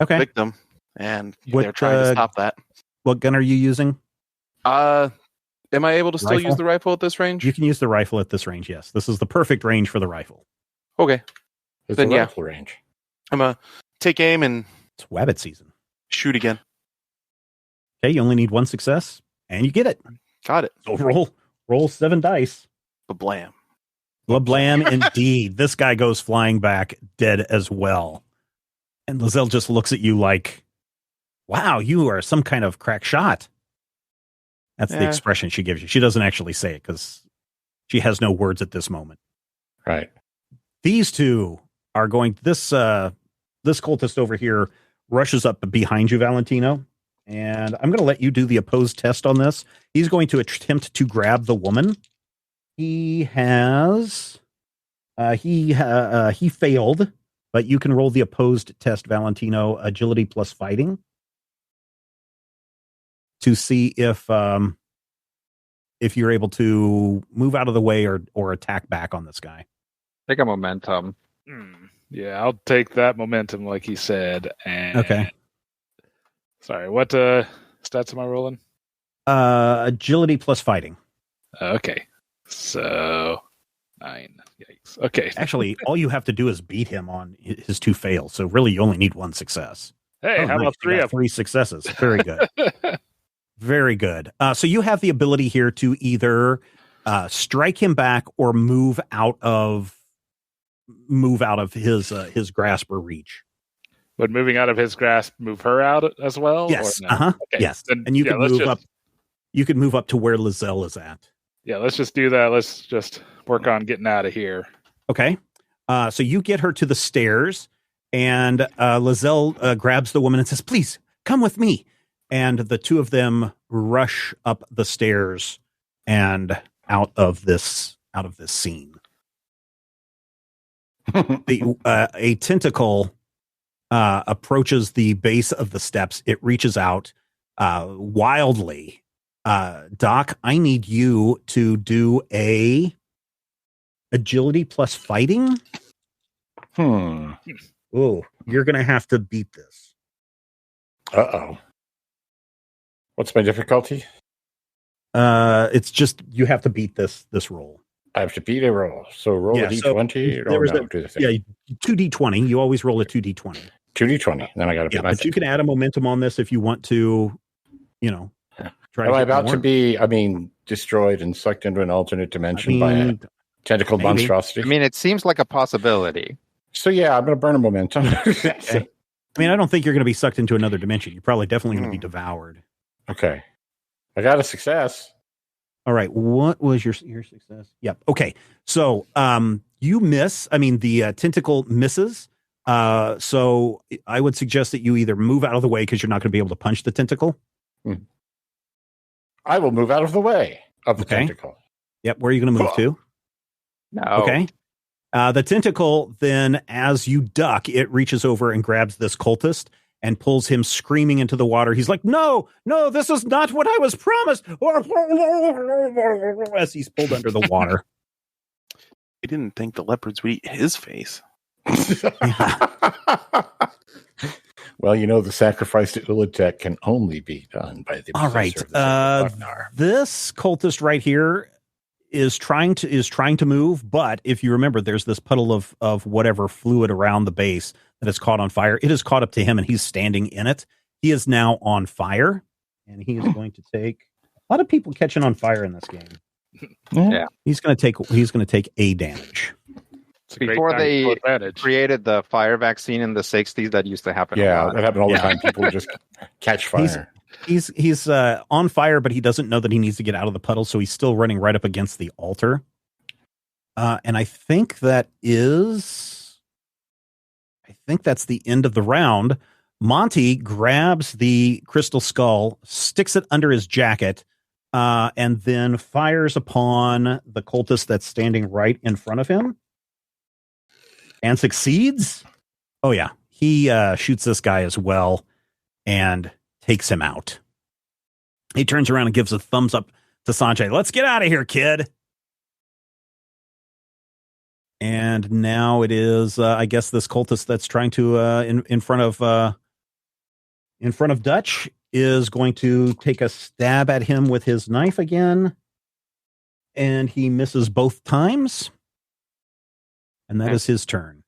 victim, and they're trying to stop that. What gun are you using? Am I able to still use the rifle at this range? You can use the rifle at this range, yes. This is the perfect range for the rifle. Okay. It's then a rifle range. I'm going to take aim and... It's Wabbit season. Shoot again. Okay, you only need 1 success, and you get it. Got it. So roll 7 dice. Blam. Blam, indeed. This guy goes flying back, dead as well. And Lizelle just looks at you like, wow, you are some kind of crack shot. That's the expression she gives you. She doesn't actually say it because she has no words at this moment. Right. These two are going, this cultist over here rushes up behind you, Valentino. And I'm going to let you do the opposed test on this. He's going to attempt to grab the woman. He has, he failed, but you can roll the opposed test, Valentino, agility plus fighting, to see if you're able to move out of the way or attack back on this guy. Take a momentum. Yeah, I'll take that momentum, like he said. And okay. Sorry, what stats am I rolling? Agility plus fighting. Okay, so 9. Yikes. Okay. Actually, all you have to do is beat him on his 2 fails. So really, you only need 1 success. Hey, how about 3 of 3 successes? Very good. Very good. So you have the ability here to either strike him back or move out of his grasp or reach. Would moving out of his grasp move her out as well? Yes. No? Okay. Yes. Then, and you can move up. You can move up to where Lizelle is at. Yeah, let's just do that. Let's just work on getting out of here. Okay. So you get her to the stairs, and Lizelle grabs the woman and says, "Please come with me." And the two of them rush up the stairs and out of this scene. A tentacle approaches the base of the steps. It reaches out wildly. Doc, I need you to do a agility plus fighting. Oh, you're going to have to beat this. Uh-oh. What's my difficulty? It's just you have to beat this roll. I have to beat a roll. So roll a d20? Yeah, 2d20. You always roll a 2d20. 2d20. Then I got to beat my but you can add a momentum on this if you want to, try Am to I get about more. to be, destroyed and sucked into an alternate dimension by a tentacled monstrosity? I mean, it seems like a possibility. So yeah, I'm going to burn a momentum. Okay. I mean, I don't think you're going to be sucked into another dimension. You're probably definitely going to be devoured. Okay. I got a success. All right. What was your success? Yep. Okay. So you miss. I mean, the tentacle misses. So I would suggest that you either move out of the way because you're not going to be able to punch the tentacle. I will move out of the way of the tentacle. Yep. Where are you going to move to? No. Okay. The tentacle then, as you duck, it reaches over and grabs this cultist and pulls him screaming into the water. He's like, no, this is not what I was promised. As he's pulled under the water. He didn't think the leopards would eat his face. Well, the sacrifice to Ulatek can only be done by the. All right. This cultist right here is trying to move, but if you remember, there's this puddle of whatever fluid around the base that is caught on fire. It is caught up to him, and he's standing in it. He is now on fire, and he is going to take a lot of people catching on fire in this game. Yeah, he's going to take a damage. Before they created the fire vaccine in the 60s, that used to happen. Yeah, a lot. that happened all the time. People would just catch fire. He's on fire, but he doesn't know that he needs to get out of the puddle, so he's still running right up against the altar. And I think that's the end of the round. Monty grabs the crystal skull, sticks it under his jacket, and then fires upon the cultist that's standing right in front of him. And succeeds. Oh, yeah. He shoots this guy as well and takes him out. He turns around and gives a thumbs up to Sanjay. Let's get out of here, kid. And now it is, I guess, this cultist that's trying to in front of Dutch is going to take a stab at him with his knife again, and he misses both times. And that is his turn.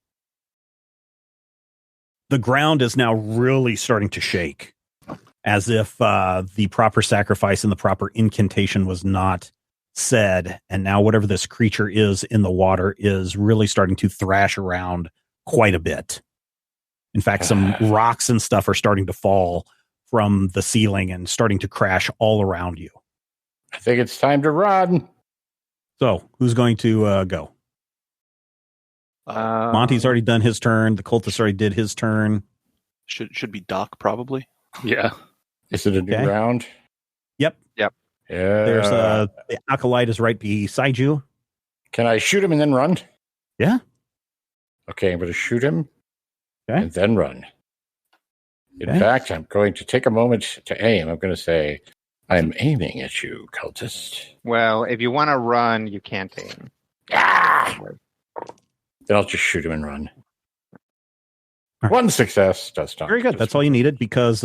The ground is now really starting to shake, as if the proper sacrifice and the proper incantation was not said. And now whatever this creature is in the water is really starting to thrash around quite a bit. In fact, some rocks and stuff are starting to fall from the ceiling and starting to crash all around you. I think it's time to run. So who's going to go? Monty's already done his turn. The cultist already did his turn. Should be Doc, probably. Yeah. Is it a new round? Yep. Yeah. There's the acolyte is right beside you. Can I shoot him and then run? Yeah. Okay, I'm going to shoot him and then run. In fact, I'm going to take a moment to aim. I'm going to say, I'm aiming at you, cultist. Well, if you want to run, you can't aim. Then I'll just shoot him and run. One success does not. Very good. That's all you needed, because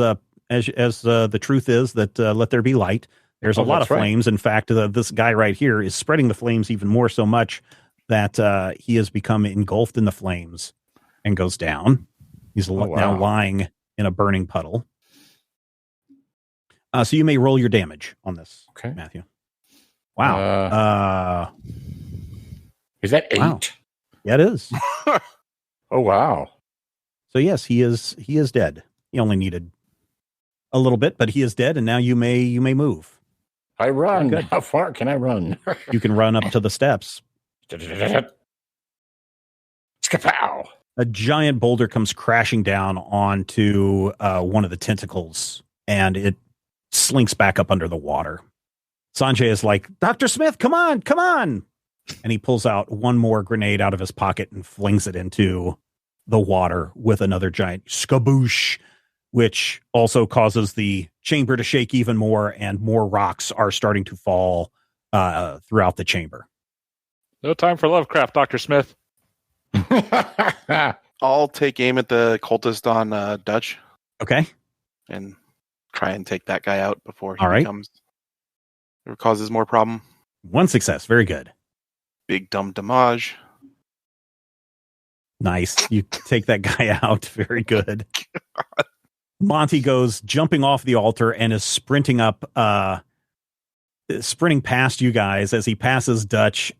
as the truth is that let there be light. There's a lot of flames. Right. In fact, this guy right here is spreading the flames even more, so much that he has become engulfed in the flames and goes down. He's now lying in a burning puddle. So you may roll your damage on this, Matthew. Wow. Is that 8? Wow. Yeah, it is. Oh, wow. So yes, he is dead. He only needed a little bit, but he is dead, and now you may move. I run. How far can I run? You can run up to the steps. Skapow! A giant boulder comes crashing down onto one of the tentacles, and it slinks back up under the water. Sanjay is like, Dr. Smith, come on, come on. And he pulls out one more grenade out of his pocket and flings it into the water with another giant skaboosh, which also causes the chamber to shake even more, and more rocks are starting to fall throughout the chamber. No time for Lovecraft, Dr. Smith. I'll take aim at the cultist on Dutch Okay. and try and take that guy out before he All right. becomes or causes more problem. One success. Very good. Big dumb damage. Nice. You take that guy out. Very good. Monty goes jumping off the altar and is sprinting past you guys. As he passes Dutch,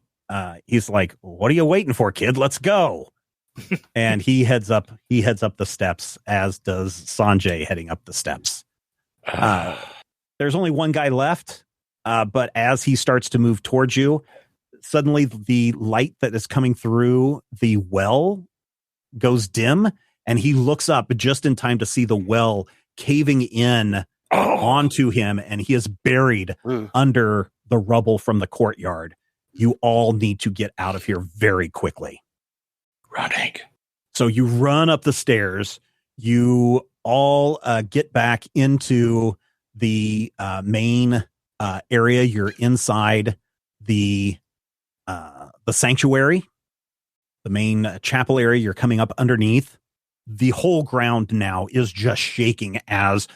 he's like, what are you waiting for, kid? Let's go. And he heads up the steps, as does Sanjay heading up the steps. There's only one guy left, but as he starts to move towards you, suddenly the light that is coming through the well goes dim, and he looks up just in time to see the well caving in onto him, and he is buried under the rubble from the courtyard. You all need to get out of here very quickly. Running. So you run up the stairs. You all get back into the main area. You're inside the sanctuary, the main chapel area. You're coming up underneath. The whole ground now is just shaking as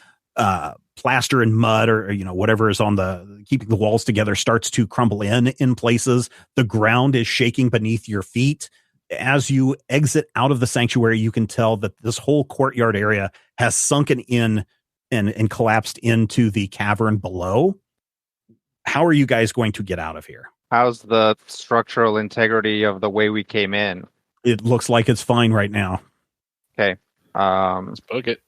plaster and mud, or whatever is on keeping the walls together, starts to crumble in places. The ground is shaking beneath your feet. As you exit out of the sanctuary, you can tell that this whole courtyard area has sunken in and collapsed into the cavern below. How are you guys going to get out of here? How's the structural integrity of the way we came in? It looks like it's fine right now. Okay. Let's book it.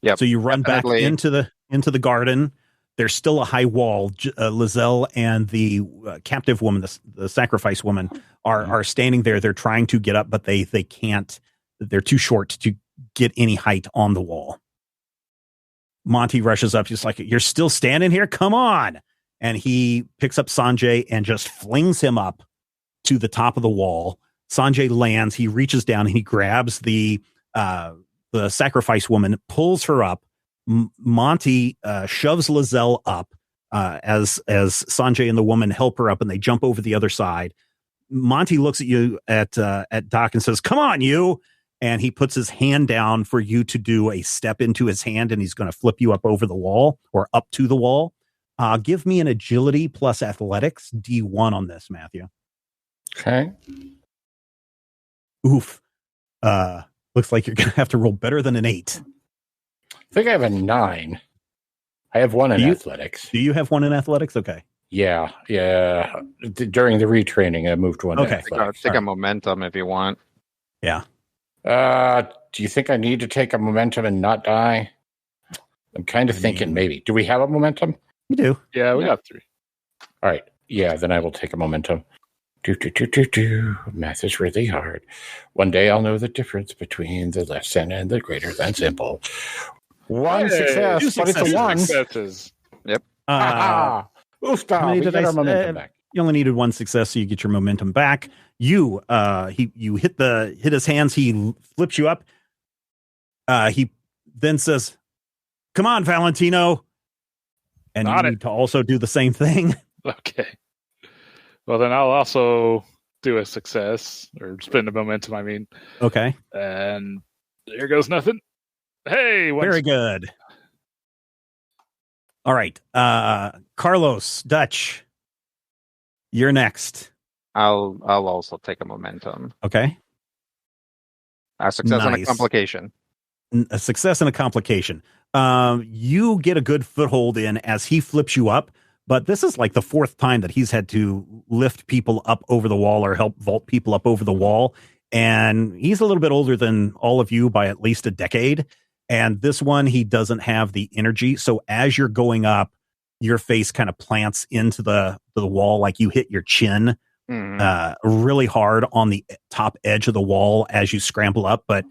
Yep. So you run definitely. back into the garden. There's still a high wall. Lizelle and the captive woman, the sacrifice woman, are standing there. They're trying to get up, but they can't. They're too short to get any height on the wall. Monty rushes up. He's like, "You're still standing here? Come on!" And he picks up Sanjay and just flings him up to the top of the wall. Sanjay lands. He reaches down and he grabs the sacrifice woman, pulls her up. Monty shoves Lizelle up as Sanjay and the woman help her up, and they jump over the other side. Monty looks at you at Doc and says, "Come on, you!" And he puts his hand down for you to do a step into his hand, and he's going to flip you up over the wall or up to the wall. Give me an agility plus athletics D1 on this, Matthew. Okay. Oof. Looks like you're going to have to roll better than an 8. I think I have a 9. I have 1 in athletics. Do you have 1 in athletics? Okay. Yeah. During the retraining, I moved 1 Okay. in athletics. Take a momentum if you want. Yeah. Do you think I need to take a momentum and not die? I'm kind of thinking maybe. Do we have a momentum? You do. Yeah, we got 3. All right. Yeah, then I will take a momentum. Math is really hard. One day I'll know the difference between the less than and the greater than simple. One success, but it's a 1. Successes. Yep. Oofta, we get our momentum back. You only needed 1 success, so you get your momentum back. You hit his hands. He flips you up. He then says, "Come on, Valentino," and you need to also do the same thing. Okay. Well, then I'll also do a success, or spend the momentum, I mean. Okay. And there goes nothing. Hey! Very good. All right. Carlos, Dutch, you're next. I'll also take a momentum. Okay. A success and a Nice. complication. A success and a complication. You get a good foothold in as he flips you up, but this is like the 4th time that he's had to lift people up over the wall or help vault people up over the wall. And he's a little bit older than all of you by at least a decade. And this one, he doesn't have the energy. So as you're going up, your face kind of plants into the wall, like you hit your chin really hard on the top edge of the wall as you scramble up. But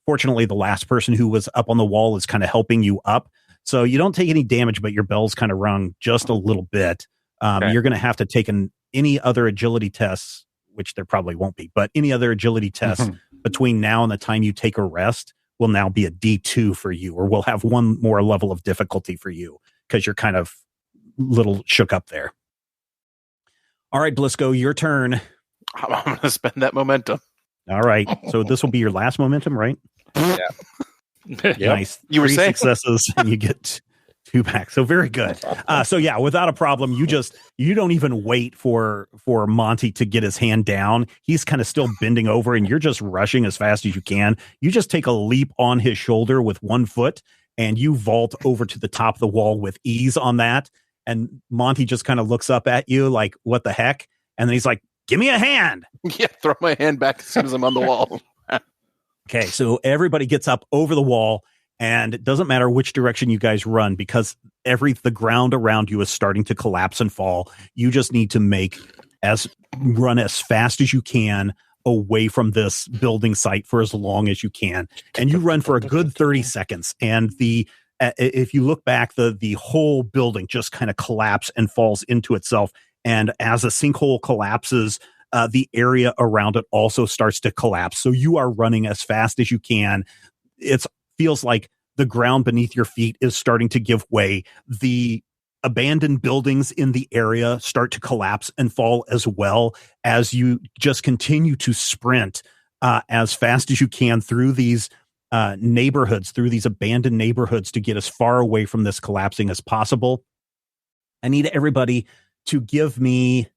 fortunately, the last person who was up on the wall is kind of helping you up. So you don't take any damage, but your bell's kind of rung just a little bit. Okay. You're going to have to take any other agility tests, which there probably won't be, but any other agility tests between now and the time you take a rest will now be a D2 for you, or we'll have one more level of difficulty for you because you're kind of little shook up there. All right, Blisco, your turn. I'm going to spend that momentum. All right. So this will be your last momentum, right? Yeah. Nice. You were 3 saying successes and you get 2 back. So very good. So yeah, without a problem, you don't even wait for Monty to get his hand down. He's kind of still bending over and you're just rushing as fast as you can. You just take a leap on his shoulder with 1 foot and you vault over to the top of the wall with ease on that. And Monty just kind of looks up at you like, what the heck? And then he's like, give me a hand. Yeah, throw my hand back as soon as I'm on the wall. Okay, so everybody gets up over the wall, and it doesn't matter which direction you guys run because the ground around you is starting to collapse and fall. You just need to run as fast as you can away from this building site for as long as you can, and you run for a good 30 seconds. And if you look back, the whole building just kind of collapses and falls into itself. And as a sinkhole collapses, the area around it also starts to collapse. So you are running as fast as you can. It feels like the ground beneath your feet is starting to give way. The abandoned buildings in the area start to collapse and fall as well as you just continue to sprint as fast as you can through these neighborhoods, through these abandoned neighborhoods to get as far away from this collapsing as possible. I need everybody to give me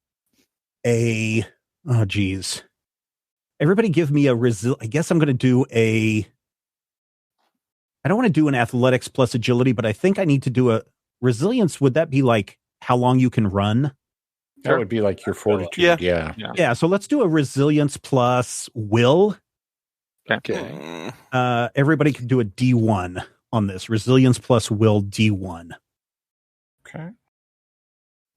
everybody give me a I guess I'm going to do I don't want to do an athletics plus agility, but I think I need to do a resilience. Would that be like how long you can run? That would be like your fortitude. Yeah. So let's do a resilience plus will. Okay. Everybody can do a D1 on this. Resilience plus will D1. Okay.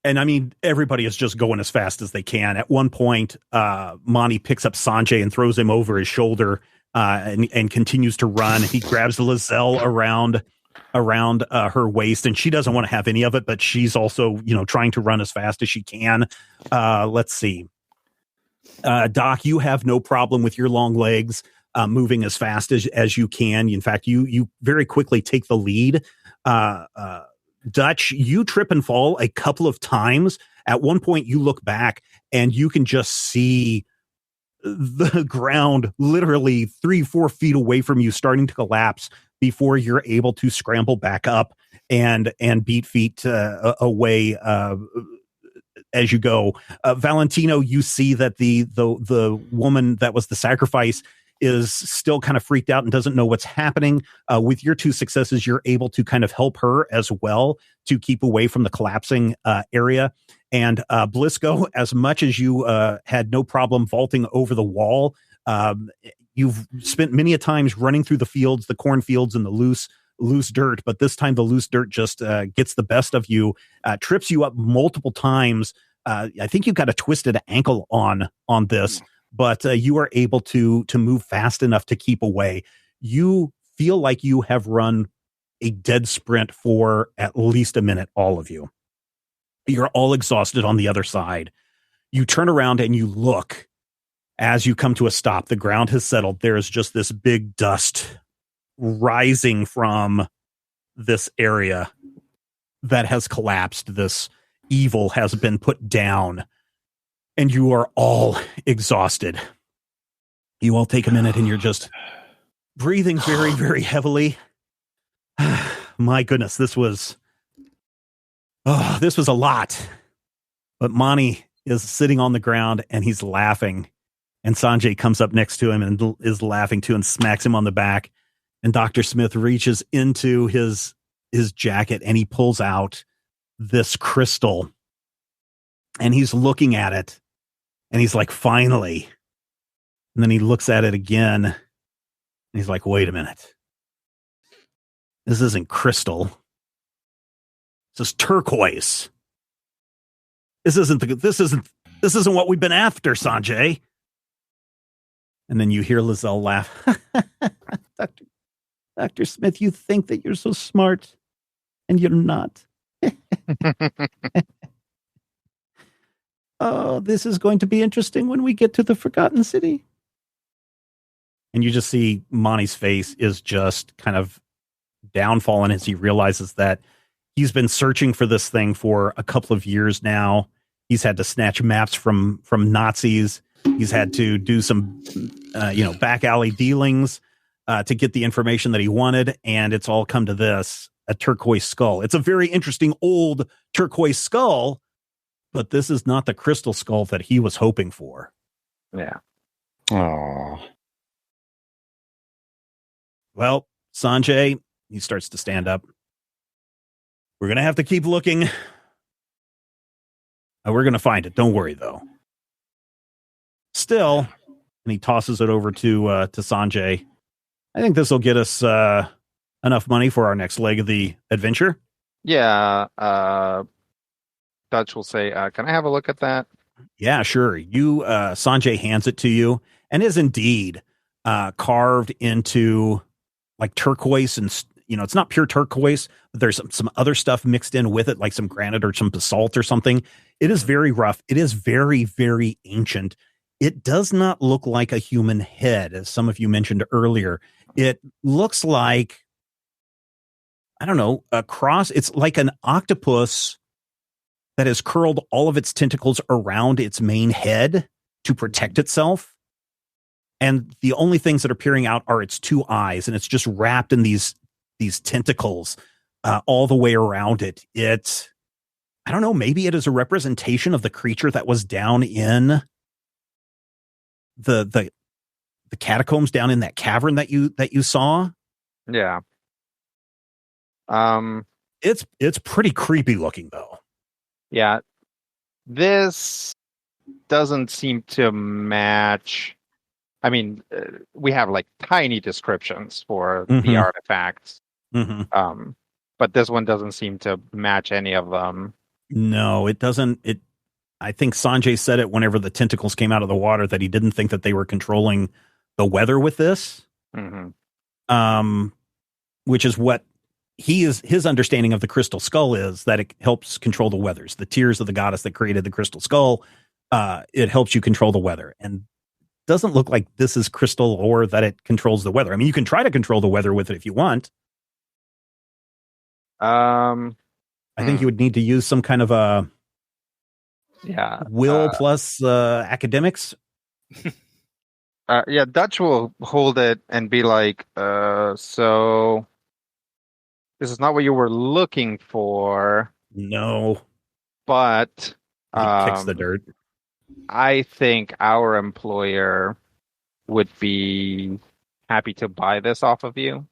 And I mean, everybody is just going as fast as they can. At one point, Monty picks up Sanjay and throws him over his shoulder and continues to run. He grabs the Lizelle around her waist, and she doesn't want to have any of it, but she's also, trying to run as fast as she can. Let's see. Doc, you have no problem with your long legs moving as fast as you can. In fact, you very quickly take the lead. Dutch, you trip and fall a couple of times. At one point, you look back and you can just see the ground literally 3-4 feet away from you starting to collapse before you're able to scramble back up and beat feet away as you go. Valentino, you see that the woman that was the sacrifice is still kind of freaked out and doesn't know what's happening. With your 2 successes, you're able to kind of help her as well to keep away from the collapsing area. And Blisco, as much as you had no problem vaulting over the wall, you've spent many a times running through the fields, the cornfields, and the loose dirt. But this time the loose dirt just gets the best of you, trips you up multiple times. I think you've got a twisted ankle on this. But you are able to move fast enough to keep away. You feel like you have run a dead sprint for at least a minute, all of you. You're all exhausted on the other side. You turn around and you look. As you come to a stop, the ground has settled. There is just this big dust rising from this area that has collapsed. This evil has been put down. And you are all exhausted. You all take a minute and you're just breathing very, very heavily. My goodness, this was a lot. But Monty is sitting on the ground and he's laughing. And Sanjay comes up next to him and is laughing too and smacks him on the back. And Dr. Smith reaches into his jacket and he pulls out this crystal. And he's looking at it. And he's like, finally. And then he looks at it again. And he's like, wait a minute. This isn't crystal. This is turquoise. This isn't This isn't what we've been after, Sanjay. And then you hear Lizelle laugh. Dr. Smith, you think that you're so smart, and you're not. Oh, this is going to be interesting when we get to the Forgotten City. And you just see Monty's face is just kind of downfallen as he realizes that he's been searching for this thing for a couple of years now. He's had to snatch maps from Nazis. He's had to do some, back alley dealings to get the information that he wanted. And it's all come to this, a turquoise skull. It's a very interesting old turquoise skull, but this is not the crystal skull that he was hoping for. Yeah. Oh. Well, Sanjay, he starts to stand up. We're going to have to keep looking. We're going to find it. Don't worry, though. Still, and he tosses it over to Sanjay. I think this will get us enough money for our next leg of the adventure. Yeah. Dutch will say, can I have a look at that? Yeah, sure. Sanjay hands it to you and is indeed carved into like turquoise, and it's not pure turquoise, but there's some other stuff mixed in with it, like some granite or some basalt or something. It is very rough. It is very, very ancient. It does not look like a human head, as some of you mentioned earlier. It looks like, I don't know, a cross. It's like an octopus that has curled all of its tentacles around its main head to protect itself. And the only things that are peering out are its two eyes, and it's just wrapped in these tentacles all the way around it. I don't know, maybe it is a representation of the creature that was down in the catacombs, down in that cavern that you saw. Yeah. It's pretty creepy looking, though. Yeah. This doesn't seem to match. I mean, we have like tiny descriptions for the artifacts. Mm-hmm. But this one doesn't seem to match any of them. No, it doesn't. I think Sanjay said it whenever the tentacles came out of the water that he didn't think that they were controlling the weather with this. Mm-hmm. Which is what his understanding of the crystal skull is, that it helps control the weathers. The tears of the goddess that created the crystal skull, it helps you control the weather. And doesn't look like this is crystal or that it controls the weather. I mean, you can try to control the weather with it if you want. I think you would need to use some kind of a will plus academics. Dutch will hold it and be like, so this is not what you were looking for. No. But he kicks the dirt. I think our employer would be happy to buy this off of you.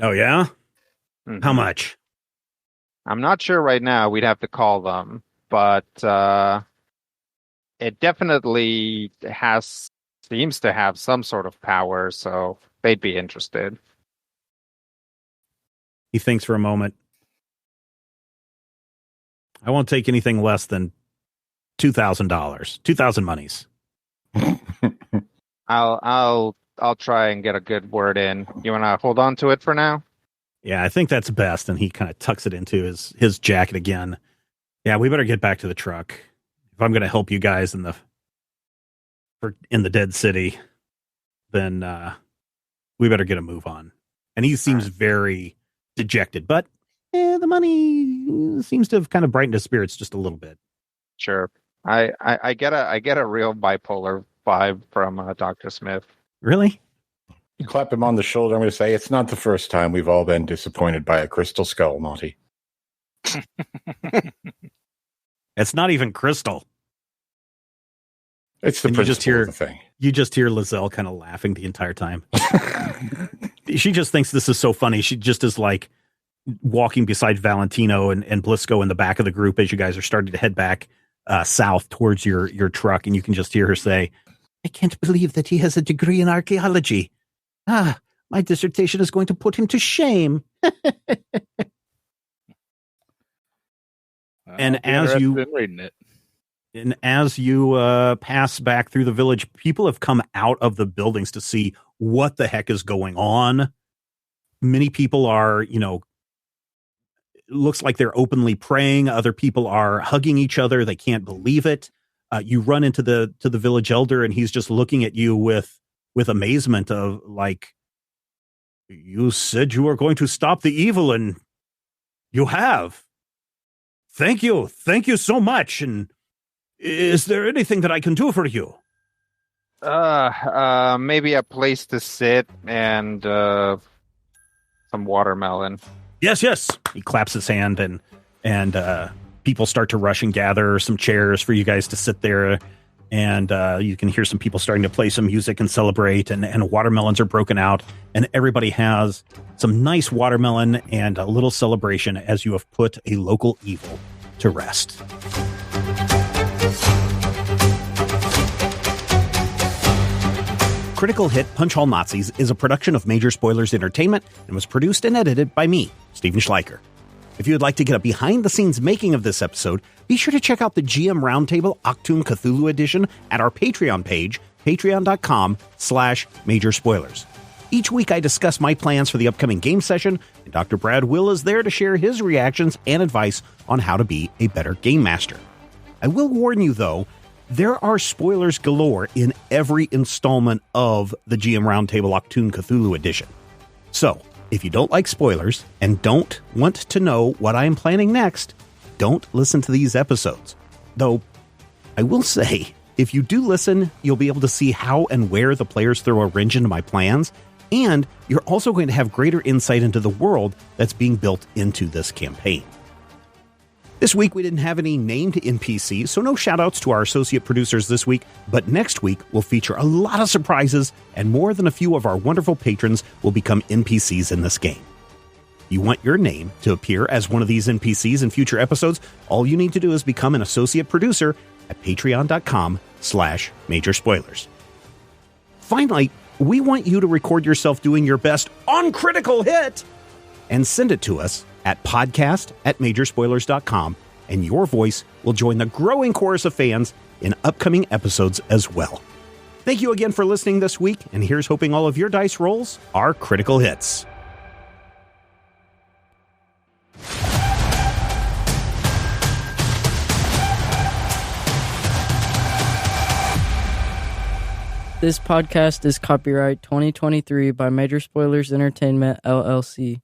Oh, yeah? Mm-hmm. How much? I'm not sure right now. We'd have to call them. But it definitely seems to have some sort of power, so they'd be interested. He thinks for a moment. I won't take anything less than $2,000. 2,000 monies. I'll try and get a good word in. You want to hold on to it for now? Yeah, I think that's best. And he kind of tucks it into his jacket again. Yeah, we better get back to the truck. If I'm going to help you guys in the dead city, then we better get a move on. And he seems very dejected, but the money seems to have kind of brightened his spirits just a little bit. Sure. I get a real bipolar vibe from Dr. Smith. Really? You clap him on the shoulder. I'm going to say, it's not the first time we've all been disappointed by a crystal skull, Monty. It's not even crystal. It's the principle of the thing. You just hear Lizelle kind of laughing the entire time. She just thinks this is so funny. She just is like walking beside Valentino and Blisco in the back of the group as you guys are starting to head back south towards your truck. And you can just hear her say, I can't believe that he has a degree in archaeology. My dissertation is going to put him to shame. And as you been reading it. And as you pass back through the village, people have come out of the buildings to see what the heck is going on. Many people are, it looks like they're openly praying. Other people are hugging each other. They can't believe it. You run into the village elder, and he's just looking at you with amazement of like, you said you were going to stop the evil, and you have. Thank you. Thank you so much. And is there anything that I can do for you? Maybe a place to sit and some watermelon. Yes. He claps his hand, and people start to rush and gather some chairs for you guys to sit there. And you can hear some people starting to play some music and celebrate, and watermelons are broken out, and everybody has some nice watermelon and a little celebration as you have put a local evil to rest. Critical Hit Punch All Nazis is a production of Major Spoilers Entertainment and was produced and edited by me, Steven Schleicher. If you would like to get a behind-the-scenes making of this episode, be sure to check out the GM Roundtable Octoon Cthulhu Edition at our Patreon page, patreon.com/Major Spoilers. Each week I discuss my plans for the upcoming game session, and Dr. Brad Will is there to share his reactions and advice on how to be a better game master. I will warn you, though, there are spoilers galore in every installment of the GM Roundtable Octoon Cthulhu Edition. So, if you don't like spoilers and don't want to know what I am planning next, don't listen to these episodes. Though, I will say, if you do listen, you'll be able to see how and where the players throw a wrench into my plans, and you're also going to have greater insight into the world that's being built into this campaign. This week, we didn't have any named NPCs, so no shoutouts to our associate producers this week, but next week, we'll feature a lot of surprises, and more than a few of our wonderful patrons will become NPCs in this game. You want your name to appear as one of these NPCs in future episodes? All you need to do is become an associate producer at patreon.com/Major Spoilers. Finally, we want you to record yourself doing your best on Critical Hit and send it to us at podcast@majorspoilers.com, and your voice will join the growing chorus of fans in upcoming episodes as well. Thank you again for listening this week, and here's hoping all of your dice rolls are critical hits. This podcast is copyright 2023 by Major Spoilers Entertainment, LLC.